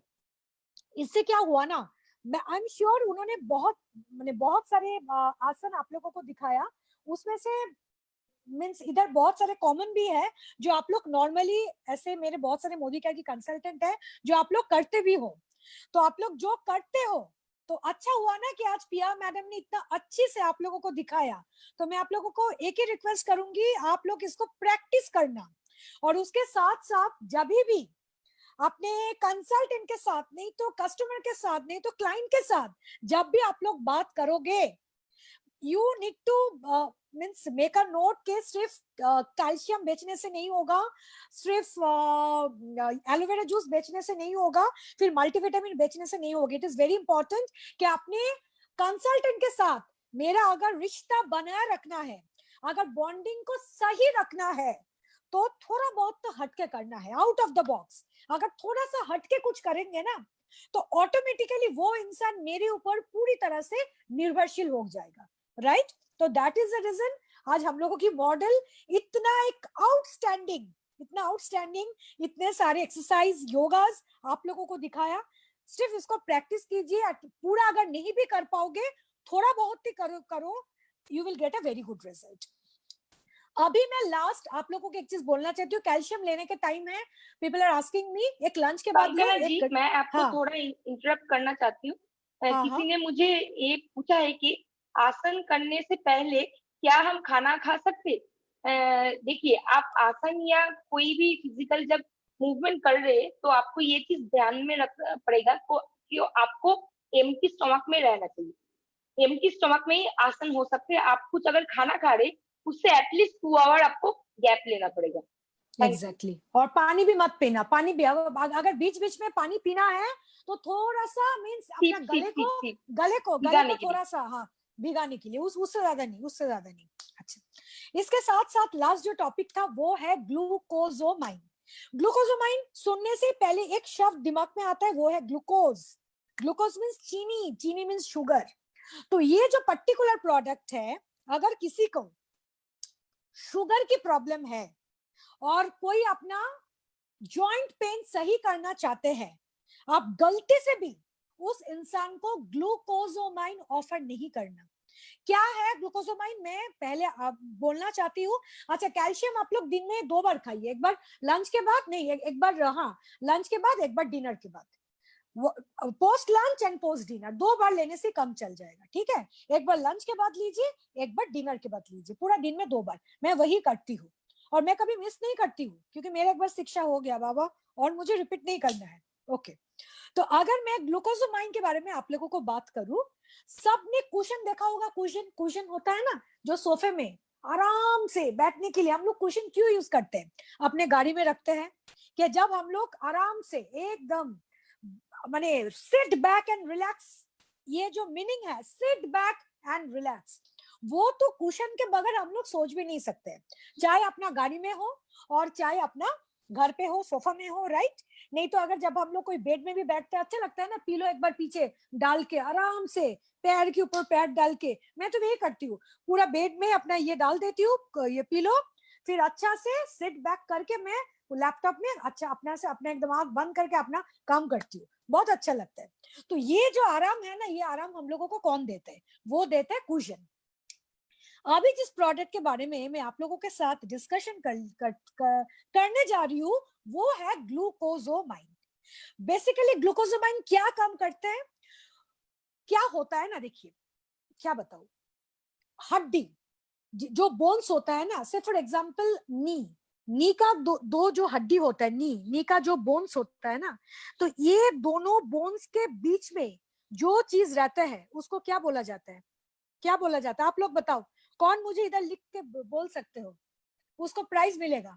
इससे क्या हुआ ना, मैं आई एम श्योर उन्होंने बहुत सारे आसन आप लोगों को दिखाया, उसमें से मीन्स इधर बहुत सारे कॉमन भी है जो आप लोग नॉर्मली, ऐसे मेरे बहुत सारे मोदी केयर की कंसल्टेंट है जो आप लोग करते भी हो। तो आप लोग जो करते हो तो अच्छा हुआ ना कि आज पिया मैडम ने इतना अच्छे से आप लोगों को दिखाया। तो मैं आप लोगों को एक ही रिक्वेस्ट करूंगी, आप लोग इसको प्रैक्टिस करना, और उसके साथ साथ जब भी अपने कंसल्टेंट के साथ, नहीं तो कस्टमर के साथ, नहीं तो क्लाइंट के साथ जब भी आप लोग बात करोगे, you need two means make a note के सिर्फ कैल्शियम बेचने से नहीं होगा, सिर्फ एलोवेरा जूस बेचने से नहीं होगा, फिर मल्टीविटामिन बेचने से नहीं होगा। इट इज वेरी इंपॉर्टेंट कि अपने कंसल्टेंट के साथ मेरा अगर रिश्ता बनाए रखना है, अगर बॉन्डिंग को सही रखना है, तो थोड़ा बहुत तो हटके करना है, आउट ऑफ द बॉक्स। अगर थोड़ा सा हटके कुछ करेंगे ना तो ऑटोमेटिकली वो इंसान मेरे ऊपर पूरी तरह से निर्भरशील हो जाएगा, राइट? तो दैट इज द रीजन आज हम लोगों की मॉडल इतना एक आउटस्टैंडिंग, इतना आउटस्टैंडिंग, इतने सारे एक्सरसाइज योगास आप लोगों को दिखाया। सिर्फ इसको प्रैक्टिस कीजिए, पूरा अगर नहीं भी कर पाओगे थोड़ा बहुत ही करो, you will get a very good result. अभी मैं लास्ट आप लोगों को एक चीज बोलना चाहती हूँ, कैल्शियम लेने के टाइम है, पीपल आर आस्किंग मी, एक लंच के बाद लो, जी एक मैं आपको हाँ थोड़ा इंटरप्ट करना चाहती हूँ। हाँ हाँ किसी ने मुझे ये पूछा है कि आसन करने से पहले क्या हम खाना खा सकते? देखिए, आप आसन या कोई भी फिजिकल जब मूवमेंट कर रहे हैं तो आपको ये चीज ध्यान में रखना पड़ेगा कि आपको एम्प्टी स्टमक में रहना चाहिए। एम्प्टी स्टमक में ही आसन हो सकते हैं। आप कुछ अगर खाना खा रहे उससे एटलीस्ट 2 आवर आपको गैप लेना पड़ेगा। Thank you. एग्जैक्टली और पानी भी मत पीना, पानी भी अगर बीच बीच में पानी पीना है तो थोड़ा सा मीन्स अपना ठीक ठीक ठीक ठीक। गले को भिगाने के लिए। थोड़ा सा, हाँ भिगाने के लिए, उससे ज्यादा नहीं, उससे ज्यादा नहीं। अच्छा, इसके साथ साथ लास्ट जो टॉपिक था वो है ग्लूकोजोमाइन। ग्लूकोजोमाइन सुनने से पहले एक शब्द दिमाग में आता है, वो है ग्लूकोज। ग्लूकोज मीन्स चीनी, चीनी मीन्स शुगर। तो ये जो पर्टिकुलर प्रोडक्ट है, अगर किसी को शुगर की प्रॉब्लम है और कोई अपना जॉइंट पेन सही करना चाहते हैं, आप गलती से भी उस इंसान को ग्लूकोजोमाइन ऑफर नहीं करना। क्या है ग्लूकोजोमाइन, मैं पहले बोलना चाहती हूँ। अच्छा, कैल्शियम आप लोग दिन में 2 बार खाइए, एक बार लंच के बाद, नहीं एक बार, हाँ लंच के बाद, एक बार डिनर के बाद। Post lunch and post dinner 2 बार लेने से कम चल जाएगा, ठीक है? एक बार लंच के बाद लीजिए, एक बार डिनर के बाद लीजिए, पूरा दिन में 2 बार। मैं वही करती हूँ और मैं कभी मिस नहीं करती हूँ, क्योंकि मेरा एक बार शिक्षा हो गया बाबा और मुझे रिपीट नहीं करना है। ओके, तो अगर मैं ग्लूकोजोमाइन के बारे में आप लोगों को बात करूं, सबने कुशन देखा होगा। कुशन, कुशन होता है ना जो सोफे में आराम से बैठने के लिए हम लोग कुशन क्यों यूज करते हैं? अपने गाड़ी में रखते हैं कि जब हम लोग आराम से एकदम माने सिट बैक एंड रिलैक्स, ये जो मीनिंग है सिट बैक एंड रिलैक्स, वो तो कुशन के बगैर हम लोग सोच भी नहीं सकते, चाहे अपना गाड़ी में हो और चाहे अपना घर पे हो, सोफा में हो, राइट? नहीं तो अगर जब हम लोग कोई बेड में भी बैठते हैं, अच्छा लगता है ना, पीलो एक बार पीछे डाल के आराम से, पैर के ऊपर पैर डाल के, मैं तो यही करती हूँ, पूरा बेड में अपना ये डाल देती हूँ, ये पीलो, फिर अच्छा से सिट बैक करके मैं लैपटॉप में अच्छा अपना से अपना एकदम आंख बंद करके अपना काम करती हूँ, बहुत अच्छा लगता है। तो ये जो आराम है ना, ये आराम हम लोगों को कौन देते हैं? वो देते हैं कुशन। अभी जिस प्रोडक्ट के बारे में मैं आप लोगों के साथ डिस्कशन करने जा रही हूँ, वो है ग्लूकोजोमाइन। बेसिकली ग्लूकोजोमाइन क्या काम करते हैं, क्या होता है ना, देखिए क्या बताऊं, हड्डी जो बोन्स होता है ना, से फॉर एग्जांपल नी का दो जो हड्डी होता है, नी का जो बोन्स होता है ना, तो ये दोनों बोन्स के बीच में जो चीज रहता है उसको क्या बोला जाता है? क्या बोला जाता है? आप लोग बताओ, कौन मुझे इधर लिख के बोल सकते हो? उसको प्राइज मिलेगा।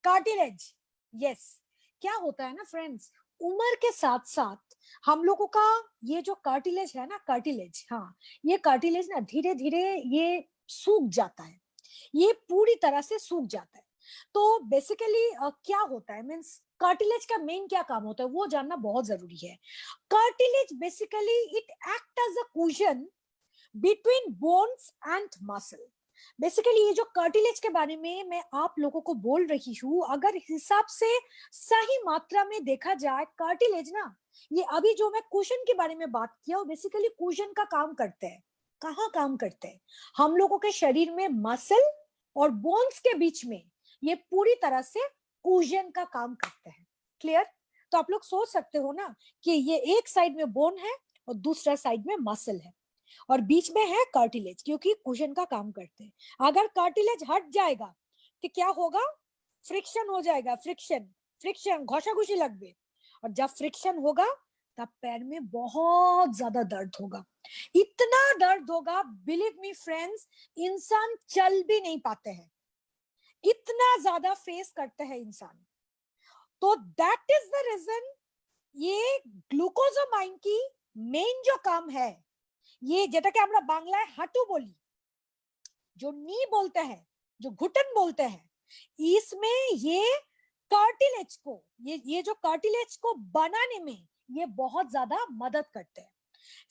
कार्टिलेज। यस। क्या होता है ना फ्रेंड्स, उम्र के साथ साथ हम लोगों का ये जो कार्टिलेज है ना, कार्टिलेज, हाँ, ये कार्टिलेज ना धीरे धीरे ये सूख जाता है, ये पूरी तरह से सूख जाता है। तो बेसिकली क्या होता है, मीन्स कार्टिलेज का मेन क्या काम होता है वो जानना बहुत जरूरी है। Cartilage basically it act as a cushion between bones and muscle. Basically ये जो कार्टिलेज के बारे में मैं आप लोगों को बोल रही हूँ, अगर हिसाब से सही मात्रा में देखा जाए, कार्टिलेज ना, ये अभी जो मैं कुशन के बारे में बात किया, वो बेसिकली कुशन का काम करते हैं। कहाँ काम करते हैं? हम लोगों के शरीर में मसल और बोन्स के बीच में ये पूरी तरह से कुशन का काम करते हैं। क्लियर? तो आप लोग सोच सकते हो ना कि ये एक साइड में बोन है और दूसरा साइड में मसल है और बीच में है कार्टिलेज, क्योंकि कुशन का काम करते हैं। अगर कार्टिलेज हट जाएगा तो क्या होगा? फ्रिक्शन हो जाएगा, फ्रिक्शन, फ्रिक्शन, घोषाघुषी लगবে। और जब फ्रिक्शन होगा तब पैर में बहुत ज्यादा दर्द होगा, इतना दर्द होगा, बिलीव मी फ्रेंड्स, इंसान चल भी नहीं पाते हैं, इतना ज्यादा फेस करते हैं इंसान। तो दैट इज द रीजन ये ग्लूकोजोमाइन की मेन जो काम है, ये যেটাকে আমরা বাংলায় হাঁটু বলি, जो नी बोलते हैं, जो घुटन बोलते हैं, इसमें ये कार्टिलेज को, ये जो कार्टिलेज को बनाने में ये बहुत ज्यादा मदद करते हैं।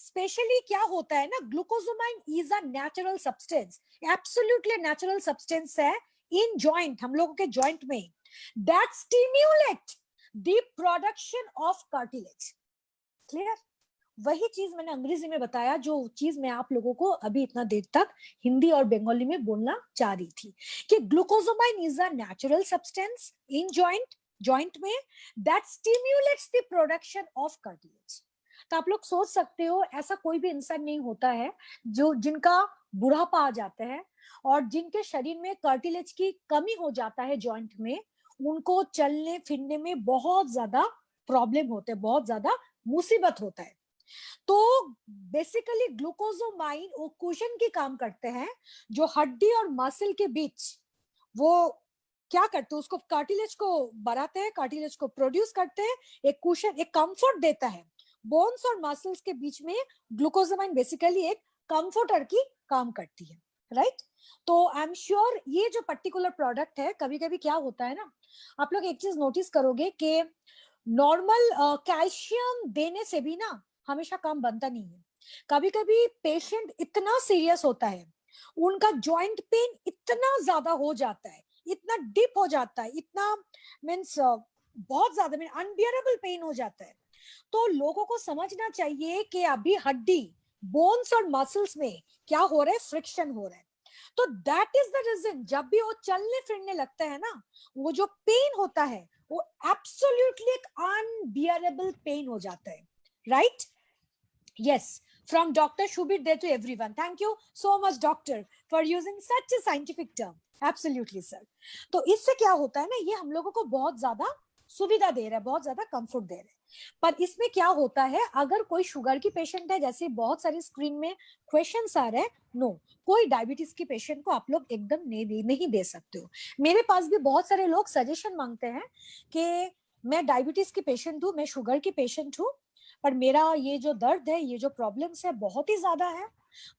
स्पेशली क्या होता है ना, glucosamine is a natural substance, absolutely natural substance है इन जॉइंट, हम लोगों के जॉइंट में, that stimulate the production of cartilage. Clear? वही चीज मैंने अंग्रेजी में बताया, जो चीज मैं आप लोगों को अभी इतना देर तक हिंदी और बंगाली में बोलना चाह रही थी, कि glucosamine is a natural substance in joint में that stimulates the production of cartilage. तो आप लोग सोच सकते हो, ऐसा कोई भी इंसान नहीं होता है जो जिनका बुढ़ापा आ जाता है और जिनके शरीर में कार्टिलेज की कमी हो जाता है जॉइंट में, उनको चलने फिरने में बहुत ज्यादा प्रॉब्लम होते हैं, बहुत ज्यादा मुसीबत होता है। तो बेसिकली ग्लूकोजोमाइन वो कुशन की काम करते हैं, जो हड्डी और मसल के बीच वो क्या करते हैं, उसको कार्टिलेज को बढ़ाते हैं, कार्टिलेज को प्रोड्यूस करते हैं, एक कुशन, एक कंफर्ट देता है बोन्स और मसल्स के बीच में। ग्लूकोजोमाइन बेसिकली एक कंफर्टर की काम करती है, राइट? तो आई एम श्योर ये जो पर्टिकुलर प्रोडक्ट है, कभी कभी क्या होता है ना, आप लोग एक चीज नोटिस करोगे कि नॉर्मल कैल्शियम देने से भी ना हमेशा काम बनता नहीं है। कभी कभी पेशेंट इतना सीरियस होता है, उनका जॉइंट पेन इतना ज्यादा हो जाता है, इतना डीप हो जाता है, इतना मीन्स बहुत ज्यादा मीन अनबियरेबल पेन हो जाता है। तो लोगों को समझना चाहिए कि अभी हड्डी, बोन्स और मसल्स में क्या हो रहा है? फ्रिक्शन हो रहा है। तो दैट इज द रीजन, जब भी वो चलने फिरने लगता है ना, वो जो पेन होता है वो एब्सोल्युटली एक अनबियरेबल पेन हो जाता है, right? Yes, from Dr. Shubir there to everyone. Thank you so much, doctor, for using such a scientific term. Absolutely, sir. तो इससे क्या होता है ना, ये हम लोगों को बहुत ज्यादा सुविधा दे रहा है, बहुत ज्यादा कंफर्ट दे रहा है। पर इसमें क्या होता है, अगर कोई शुगर की पेशेंट है, जैसे बहुत सारी स्क्रीन में क्वेश्चंस आ रहे हैं, नो, कोई डायबिटीज की पेशेंट को आप लोग एकदम नहीं दे सकते हो। मेरे पास भी बहुत सारे लोग सजेशन मांगते हैं कि मैं डायबिटीज की पेशेंट हूँ, मैं शुगर की पेशेंट हूँ, पर मेरा ये जो दर्द है, ये जो प्रॉब्लम्स है बहुत ही ज्यादा है,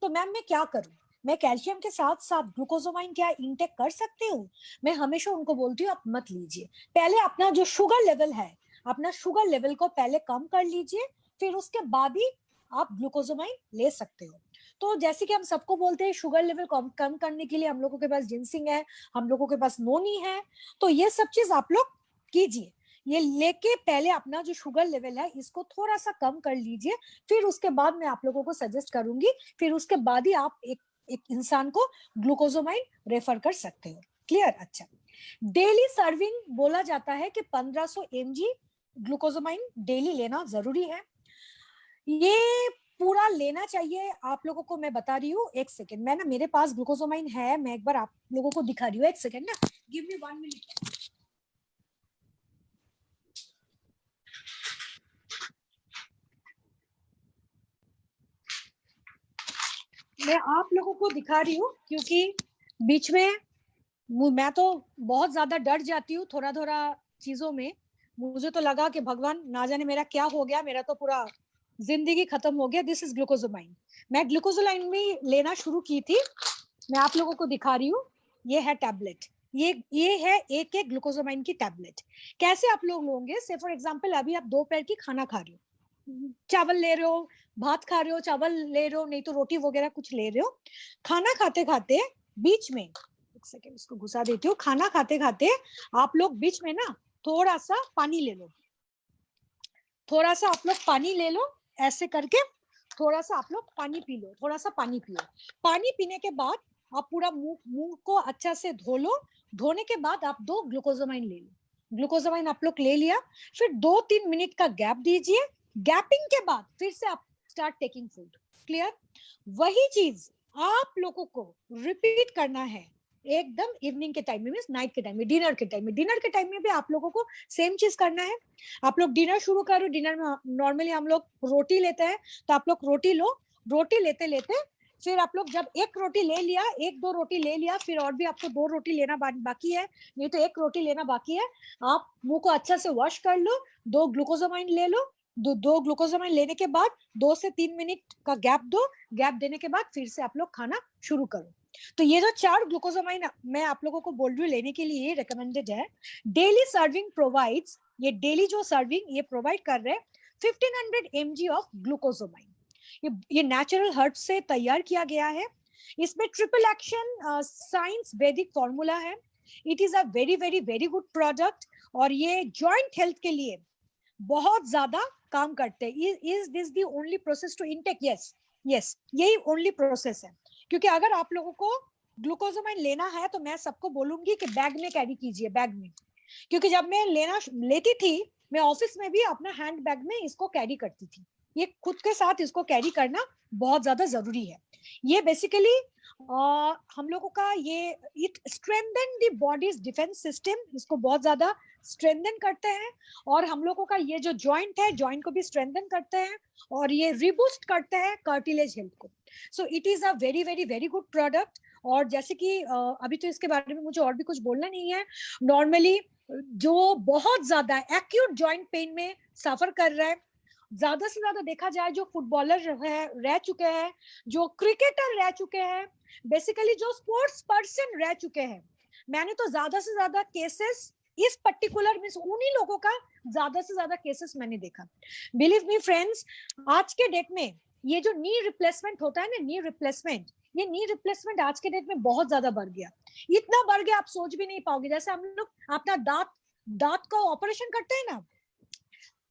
तो मैम मैं क्या करूं? मैं कैल्शियम के साथ साथ ग्लूकोजोमाइन क्या इंटेक कर सकती हूँ? मैं हमेशा उनको बोलती हूँ आप मत लीजिए, पहले अपना जो शुगर लेवल है, अपना शुगर लेवल को पहले कम कर लीजिए, फिर उसके बाद ही आप ग्लूकोजोमाइन ले सकते हो। तो जैसे कि हम सबको बोलते हैं शुगर लेवल कम करने के लिए हम लोगों के पास जिंसिंग है, हम लोगों के पास नोनी है, तो ये सब चीज आप लोग कीजिए। ये लेके पहले अपना जो शुगर लेवल है इसको थोड़ा सा कम कर लीजिए, फिर उसके बाद मैं आप लोगों को सजेस्ट करूंगी, फिर उसके बाद ही आप एक इंसान को ग्लूकोजोमाइन रेफर कर सकते हो। क्लियर? अच्छा, डेली सर्विंग बोला जाता है कि 1500 mg ग्लूकोजोमाइन डेली लेना जरूरी है। ये पूरा लेना चाहिए आप लोगों को। मैं बता रही हूँ, एक सेकेंड, मैं ना मेरे पास ग्लूकोजोमाइन है, मैं एक बार आप लोगों को दिखा रही हूँ, एक सेकेंड ना, गिव मी 1 मिनट। मैं आप लोगों को दिखा रही हूँ क्योंकि बीच में मैं तो बहुत ज्यादा डर जाती हूँ थोड़ा थोड़ा चीजों में। मुझे तो लगा कि भगवान ना जाने मेरा क्या हो गया, मेरा तो पूरा जिंदगी खत्म हो गया। This is glucosamine. मैं ग्लूकोजोमाइन में लेना शुरू की थी, मैं आप लोगों को दिखा रही हूँ। ये है टैबलेट, ये है एक ग्लूकोजोमाइन की टैबलेट। कैसे आप लोग लोगे? से फॉर एग्जाम्पल अभी आप दोपहर की खाना खा रहे हो, चावल ले रहे हो, भात खा रहे हो, चावल ले रहे हो, नहीं तो रोटी वगैरह कुछ ले रहे हो। खाना खाते खाते बीच में, एक सेकेंड इसको घुसा देती हूँ, खाना खाते खाते आप लोग बीच में ना थोड़ा सा पानी ले लो, थोड़ा सा आप लोग पानी ले लो, ऐसे करके थोड़ा सा आप लोग पानी पी लो, थोड़ा सा पानी पियो। पानी पीने के बाद आप पूरा मुंह को अच्छा से धो लो, धोने के बाद आप 2 ग्लूकोजोमाइन ले लो। ग्लूकोजोमाइन आप लोग ले लिया, फिर 2-3 मिनट का गैप दीजिए, गैपिंग के बाद फिर से आप स्टार्ट टेकिंग फूड। क्लियर? वही चीज आप लोगों को रिपीट करना है एकदम इवनिंग के टाइम में, मींस नाइट के टाइम में, डिनर के टाइम में। डिनर के टाइम में भी आप लोगों को सेम चीज करना है। आप लोग डिनर शुरू करो, डिनर में नॉर्मली हम लोग रोटी लेते हैं, तो आप लोग रोटी लो, रोटी लेते लेते फिर आप लोग जब एक रोटी ले लिया, 1-2 रोटी ले लिया, फिर और भी आपको 2 रोटी लेना बाकी है, नहीं तो 1 रोटी लेना बाकी है, आप मुंह को अच्छा से वॉश कर लो, 2 ग्लूकोजोमाइन ले लो, दो ग्लूकोजोमाइन लेने के बाद 2 से 3 मिनट का गैप दो, गैप देने के बाद फिर से आप लोग खाना शुरू करो। तो ये जो 4 ग्लूकोजोमाइन मैं आप लोगों को बोल रही हूँ लेने के लिए, ये रिकमेंडेड है। डेली सर्विंग प्रोवाइड्स, ये डेली जो सर्विंग ये प्रोवाइड कर रहे हैं 1500 mg ऑफ ग्लूकोजोमाइन। ये नेचुरल हर्ब से तैयार किया गया है। इसमें ट्रिपल एक्शन साइंस वैदिक फॉर्मूला है। It is a very very very good product, और ये जॉइंट हेल्थ के लिए बहुत ज्यादा काम करते हैं। Is this the only process to intake? Yes, yes, यही ओनली प्रोसेस है। क्योंकि अगर आप लोगों को ग्लूकोजोमाइन लेना है तो मैं सबको बोलूंगी कि बैग में कैरी कीजिए, बैग में। क्योंकि जब मैं लेती थी, मैं ऑफिस में भी अपना हैंड बैग में इसको कैरी करती थी। ये खुद के साथ इसको कैरी करना बहुत ज्यादा जरूरी है। ये बेसिकली हम लोगों का ये it strengthen the bodies defence system, इसको बहुत ज्यादा स्ट्रेंथन करते हैं। और हम लोगों का ये जो जॉइंट है, जॉइंट को भी स्ट्रेंथन करते हैं, और ये रिबूस्ट करते हैं कार्टिलेज हेल्थ को। So it is a very very very good product. और जैसे कि अभी तो इसके बारे में मुझे और भी कुछ बोलना नहीं है। नॉर्मली जो बहुत ज्यादा एक्यूट जॉइंट पेन में सफर कर रहा है, ज्यादा से ज्यादा देखा जाए जो फुटबॉलर रह चुके हैं, जो क्रिकेटर रह चुके हैं, बेसिकली जो स्पोर्ट्स पर्सन रह चुके हैं, मैंने तो ज्यादा से ज्यादा केसेस इस पर्टिकुलर मींस उन्हीं लोगों का ज्यादा से ज्यादा केसेस मैंने देखा। बिलीव मी फ्रेंड्स, आज के डेट में ये जो नी रिप्लेसमेंट होता है ना, नी रिप्लेसमेंट, ये नी रिप्लेसमेंट आज के डेट में बहुत ज्यादा बढ़ गया। इतना बढ़ गया आप सोच भी नहीं पाओगे। जैसे हम लोग अपना दांत का ऑपरेशन करते हैं ना,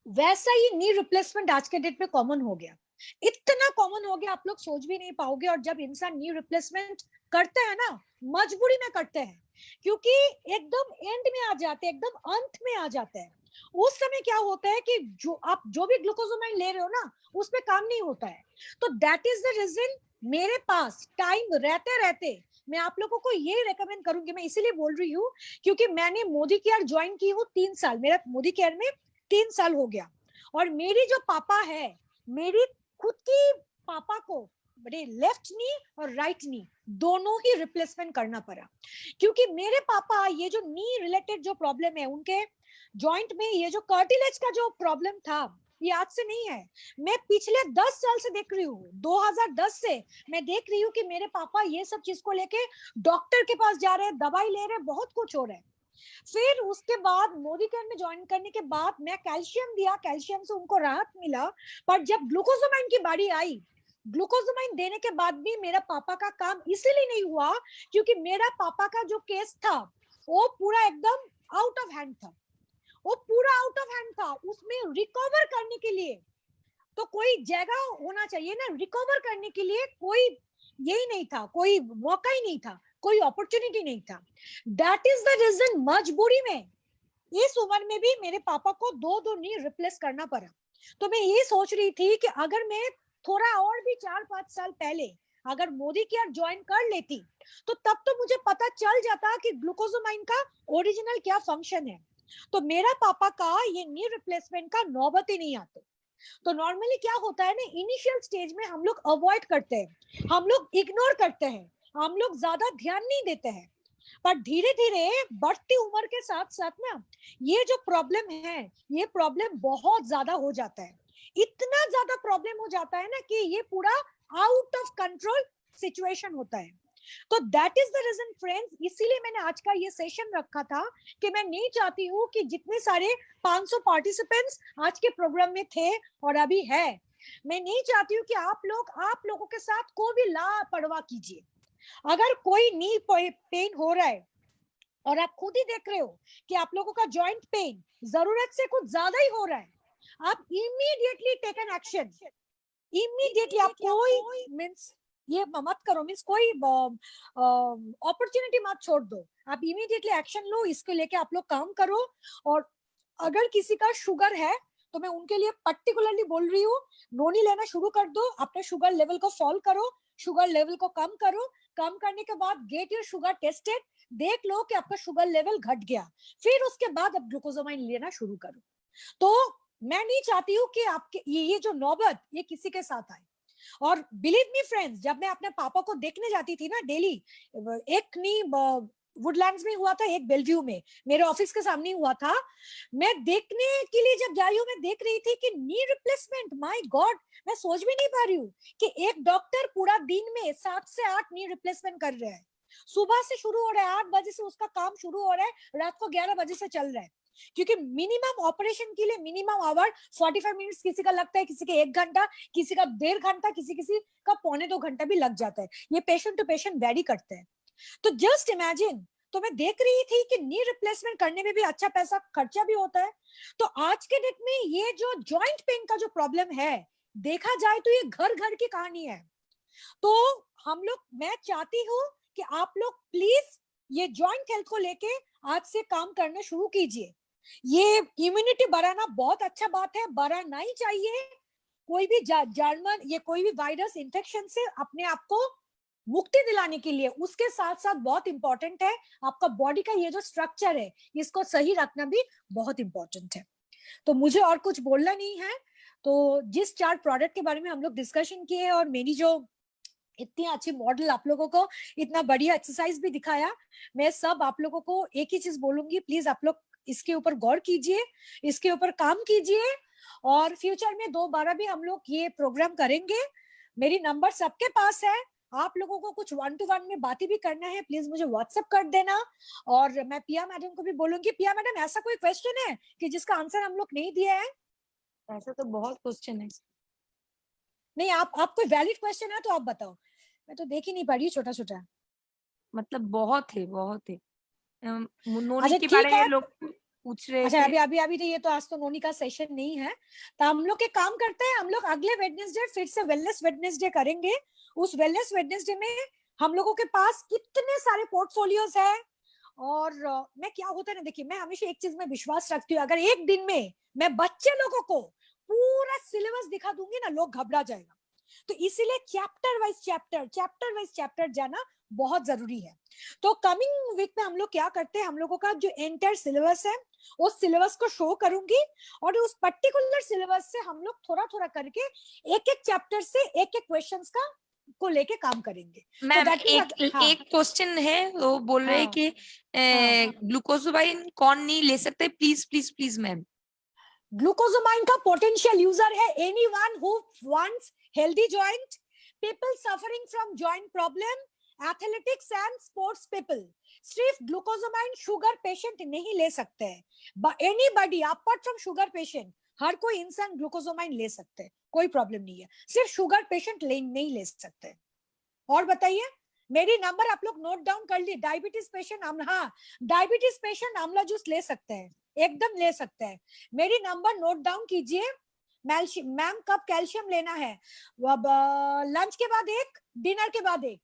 वैसा ही नी रिप्लेसमेंट आज के डेट में कॉमन हो गया। इतना कॉमन हो गया आप लोग सोच भी नहीं पाओगे। और जब इंसान नी रिप्लेसमेंट करते हैं ना, मजबूरी में करते हैं, क्योंकि एकदम एंड में आ जाते हैं, एकदम अंत में आ जाते हैं। उस समय क्या होता है कि जो आप जो भी ग्लूकोजोमाइन ले रहे हो ना, उसमें काम नहीं होता है। तो दैट इज द रीजन मेरे पास टाइम रहते रहते मैं आप लोगों को ये रेकमेंड करूंगी। मैं इसीलिए बोल रही हूँ क्योंकि मैंने मोदी केयर ज्वाइन की हूँ 3 साल, मेरा मोदी केयर में 3 साल हो गया। और मेरी जो पापा है, मेरी खुद की पापा को बड़े लेफ्ट नी और राइट नी दोनों ही रिप्लेसमेंट करना पड़ा। क्योंकि मेरे पापा ये जो नी रिलेटेड जो प्रॉब्लम है, उनके जॉइंट में ये जो कार्टिलेज का जो प्रॉब्लम था, ये आज से नहीं है, मैं पिछले 10 साल से देख रही हूँ, 2010 से मैं देख रही हूँ कि मेरे पापा ये सब चीज को लेके डॉक्टर के पास जा रहे हैं, दवाई ले रहे हैं, बहुत कुछ हो रहा है। फिर उसके बाद मोदी केयर में ज्वाइन करने के बाद मैं कैल्शियम दिया, कैल्शियम से उनको राहत मिला, पर जब ग्लूकोजामाइन की बारी आई, ग्लूकोजामाइन देने के बाद भी मेरा पापा का काम इसीलिए नहीं हुआ क्योंकि मेरा पापा का जो केस था वो पूरा एकदम आउट ऑफ हैंड था, वो पूरा आउट ऑफ हैंड था। उसमें रिकवर करने के लिए तो कोई जगह होना चाहिए ना, रिकवर करने के लिए कोई यही नहीं था, कोई मौका ही नहीं था, कोई अपॉर्चुनिटी नहीं था। दैट इज द रीजन मजबूरी में इस उम्र में भी मेरे पापा को दो नी रिप्लेस करना पड़ा। तो मैं ये सोच रही थी कि अगर मैं थोड़ा और भी 4-5 साल पहले अगर मोदी केयर ज्वाइन कर लेती तो तब तो मुझे पता चल जाता कि ग्लूकोजामाइन का ओरिजिनल क्या फंक्शन है। तो मेरा पापा का ये नी रिप्लेसमेंट का नौबत ही नहीं आते। तो नॉर्मली क्या होता है ना, इनिशियल स्टेज में हम लोग अवॉइड करते हैं, हम लोग इग्नोर करते हैं, हम लोग ज्यादा ध्यान नहीं देते हैं, पर धीरे धीरे बढ़ती उम्र के साथ साथ ना ये जो प्रॉब्लम है, ये प्रॉब्लम बहुत ज्यादा हो जाता है, इतना ज्यादा प्रॉब्लम हो जाता है ना कि ये पूरा आउट ऑफ कंट्रोल सिचुएशन होता है। तो that is the reason friends, इसीलिए मैंने आज का ये सेशन रखा था कि मैं नहीं चाहती हूँ कि जितने सारे 500 पार्टिसिपेंट्स आज के प्रोग्राम में थे और अभी है, मैं नहीं चाहती हूँ कि आप लोगों के साथ कोई भी लापरवाह कीजिए। अगर कोई नी पेन हो रहा है और आप खुद ही देख रहे हो कि आप लोगों का जॉइंट पेन जरूरत से कुछ ज्यादा ही हो रहा है, आप immediately take an action. Immediately आप कोई मींस ये मत करो, मींस कोई अपॉर्चुनिटी मत छोड़ दो, आप इमीडिएटली एक्शन लो, इसको लेके आप लोग काम करो। और अगर किसी का शुगर है तो मैं उनके लिए पर्टिकुलरली बोल रही हूँ, नोनी लेना शुरू कर दो, अपने शुगर लेवल को फॉलो करो, शुगर लेवल को कम करो, कम करने के बाद गेट योर शुगर टेस्टेड, देख लो कि आपका शुगर लेवल घट गया, फिर उसके बाद आप ग्लूकोजामाइन लेना शुरू करो। तो मैं नहीं चाहती हूँ कि आपके ये जो नौबत ये किसी के साथ आए। और बिलीव मी फ्रेंड्स, जब मैं अपने पापा को देखने जाती थी ना डेली, एक नी वुडलैंड्स में हुआ था, एक बेलव्यू में मेरे ऑफिस के सामने हुआ था, मैं देखने के लिए जब जा रही हूँ, मैं देख रही थी कि नी रिप्लेसमेंट, माय गॉड, मैं सोच भी नहीं पा रही हूँ कि एक डॉक्टर पूरा दिन में 7 से 8 नी रिप्लेसमेंट कर रहा है। सुबह से शुरू हो रहा है, 8 बजे से उसका काम शुरू हो रहा है, रात को 11 बजे से चल रहा है, क्योंकि मिनिमम ऑपरेशन के लिए मिनिमम आवर 45 मिनट्स किसी का लगता है, किसी का 1 घंटा, किसी का 1.5 घंटा, किसी का 1.25-2 घंटा भी लग जाता है। ये पेशेंट टू पेशेंट वेरी करते हैं। तो जस्ट इमेजिन, तो मैं देख रही थी कि नी रिप्लेसमेंट करने में भी अच्छा पैसा खर्चा भी होता है। तो आज के डेट में ये जो जॉइंट पेन का जो प्रॉब्लम है, देखा जाए तो ये घर घर की कहानी है। तो हम लोग, मैं चाहती हूँ कि आप लोग प्लीज ये जॉइंट हेल्थ को लेके आज से काम करना शुरू कीजिए। ये इम्यूनिटी बढ़ाना बहुत अच्छा बात है, बढ़ाना ही चाहिए। कोई भी जर्मन, ये कोई भी वायरस इन्फेक्शन से अपने आप को मुक्ति दिलाने के लिए, उसके साथ साथ बहुत इंपॉर्टेंट है आपका बॉडी का ये जो स्ट्रक्चर है, इसको सही रखना भी बहुत इंपॉर्टेंट है। तो मुझे और कुछ बोलना नहीं है। तो जिस 4 प्रोडक्ट के बारे में हम लोग डिस्कशन किए और मेरी जो इतनी अच्छी मॉडल आप लोगों को इतना बढ़िया एक्सरसाइज भी दिखाया, मैं सब आप लोगों को एक ही चीज बोलूंगी, प्लीज आप लोग इसके ऊपर गौर कीजिए, इसके ऊपर काम कीजिए, और फ्यूचर में दोबारा भी हम लोग ये प्रोग्राम करेंगे। मेरी नंबर सबके पास है, आप लोगों को कुछ 1-to-1 में बातें भी करना है, प्लीज मुझे व्हाट्सएप कर देना। और मैं पिया मैडम को भी बोलूंगी, पिया मैडम ऐसा कोई क्वेश्चन है कि जिसका आंसर हम लोग नहीं दिया है? ऐसा तो बहुत क्वेश्चन है। नहीं, आप कोई वैलिड क्वेश्चन है तो आप बताओ, मैं तो देख ही नहीं पा रही, छोटा छोटा। मतलब बहुत है, बहुत है। नोनी अच्छा के ठीक बारे में है। लोग पूछ रहे अच्छा थे। अभी तो ये तो आज तो नोनी का सेशन नहीं है, तो हम लोग एक काम करते हैं, हम लोग अगले वेडनेसडे फिर से वेलनेस वेडनेसडे करेंगे। उस वेलनेस वेडनेसडे में हम लोगों के पास कितने सारे पोर्टफोलियोज है। और मैं क्या होता है ना, देखिए मैं हमेशा एक चीज में विश्वास रखती हूँ, अगर एक दिन में मैं बच्चे लोगों को पूरा सिलेबस दिखा दूंगी ना, लोग घबरा जाएगा। तो इसीलिए चैप्टर वाइज चैप्टर जाना बहुत जरूरी है। तो कमिंग वीक में हम लोग क्या करते हैं, हम लोगों का जो एंटायर सिलेबस है उस सिलेबस को शो करूंगी, और उस पर्टिकुलर सिलेबस से हम लोग थोड़ा थोड़ा करके एक एक चैप्टर से एक एक क्वेश्चंस का को लेके काम करेंगे। मैम तो एक क्वेश्चन है, वो बोल रहे हैं कि ग्लूकोजामाइन कौन नहीं ले सकते, please please please ma'am. Glucosamine का पोटेंशियल यूजर है anyone who wants healthy joint, people suffering from joint problem, athletics and sports people. सिर्फ ग्लूकोजामाइन शुगर पेशेंट नहीं ले सकते हैं, anybody apart from sugar patient, हर कोई इंसान ग्लूकोजामाइन ले सकते हैं, कोई प्रॉब्लम नहीं है, सिर्फ शुगर पेशेंट नहीं ले सकते। और बताइए, मेरी नंबर आप लोग नोट डाउन कर ली। डायबिटीज पेशेंट हाँ, डायबिटीज पेशेंट आंवला जूस ले सकते हैं, एकदम ले सकते हैं। मेरी नंबर नोट डाउन कीजिए। मैम कब कैल्शियम लेना है? लंच के बाद एक, डिनर के बाद एक।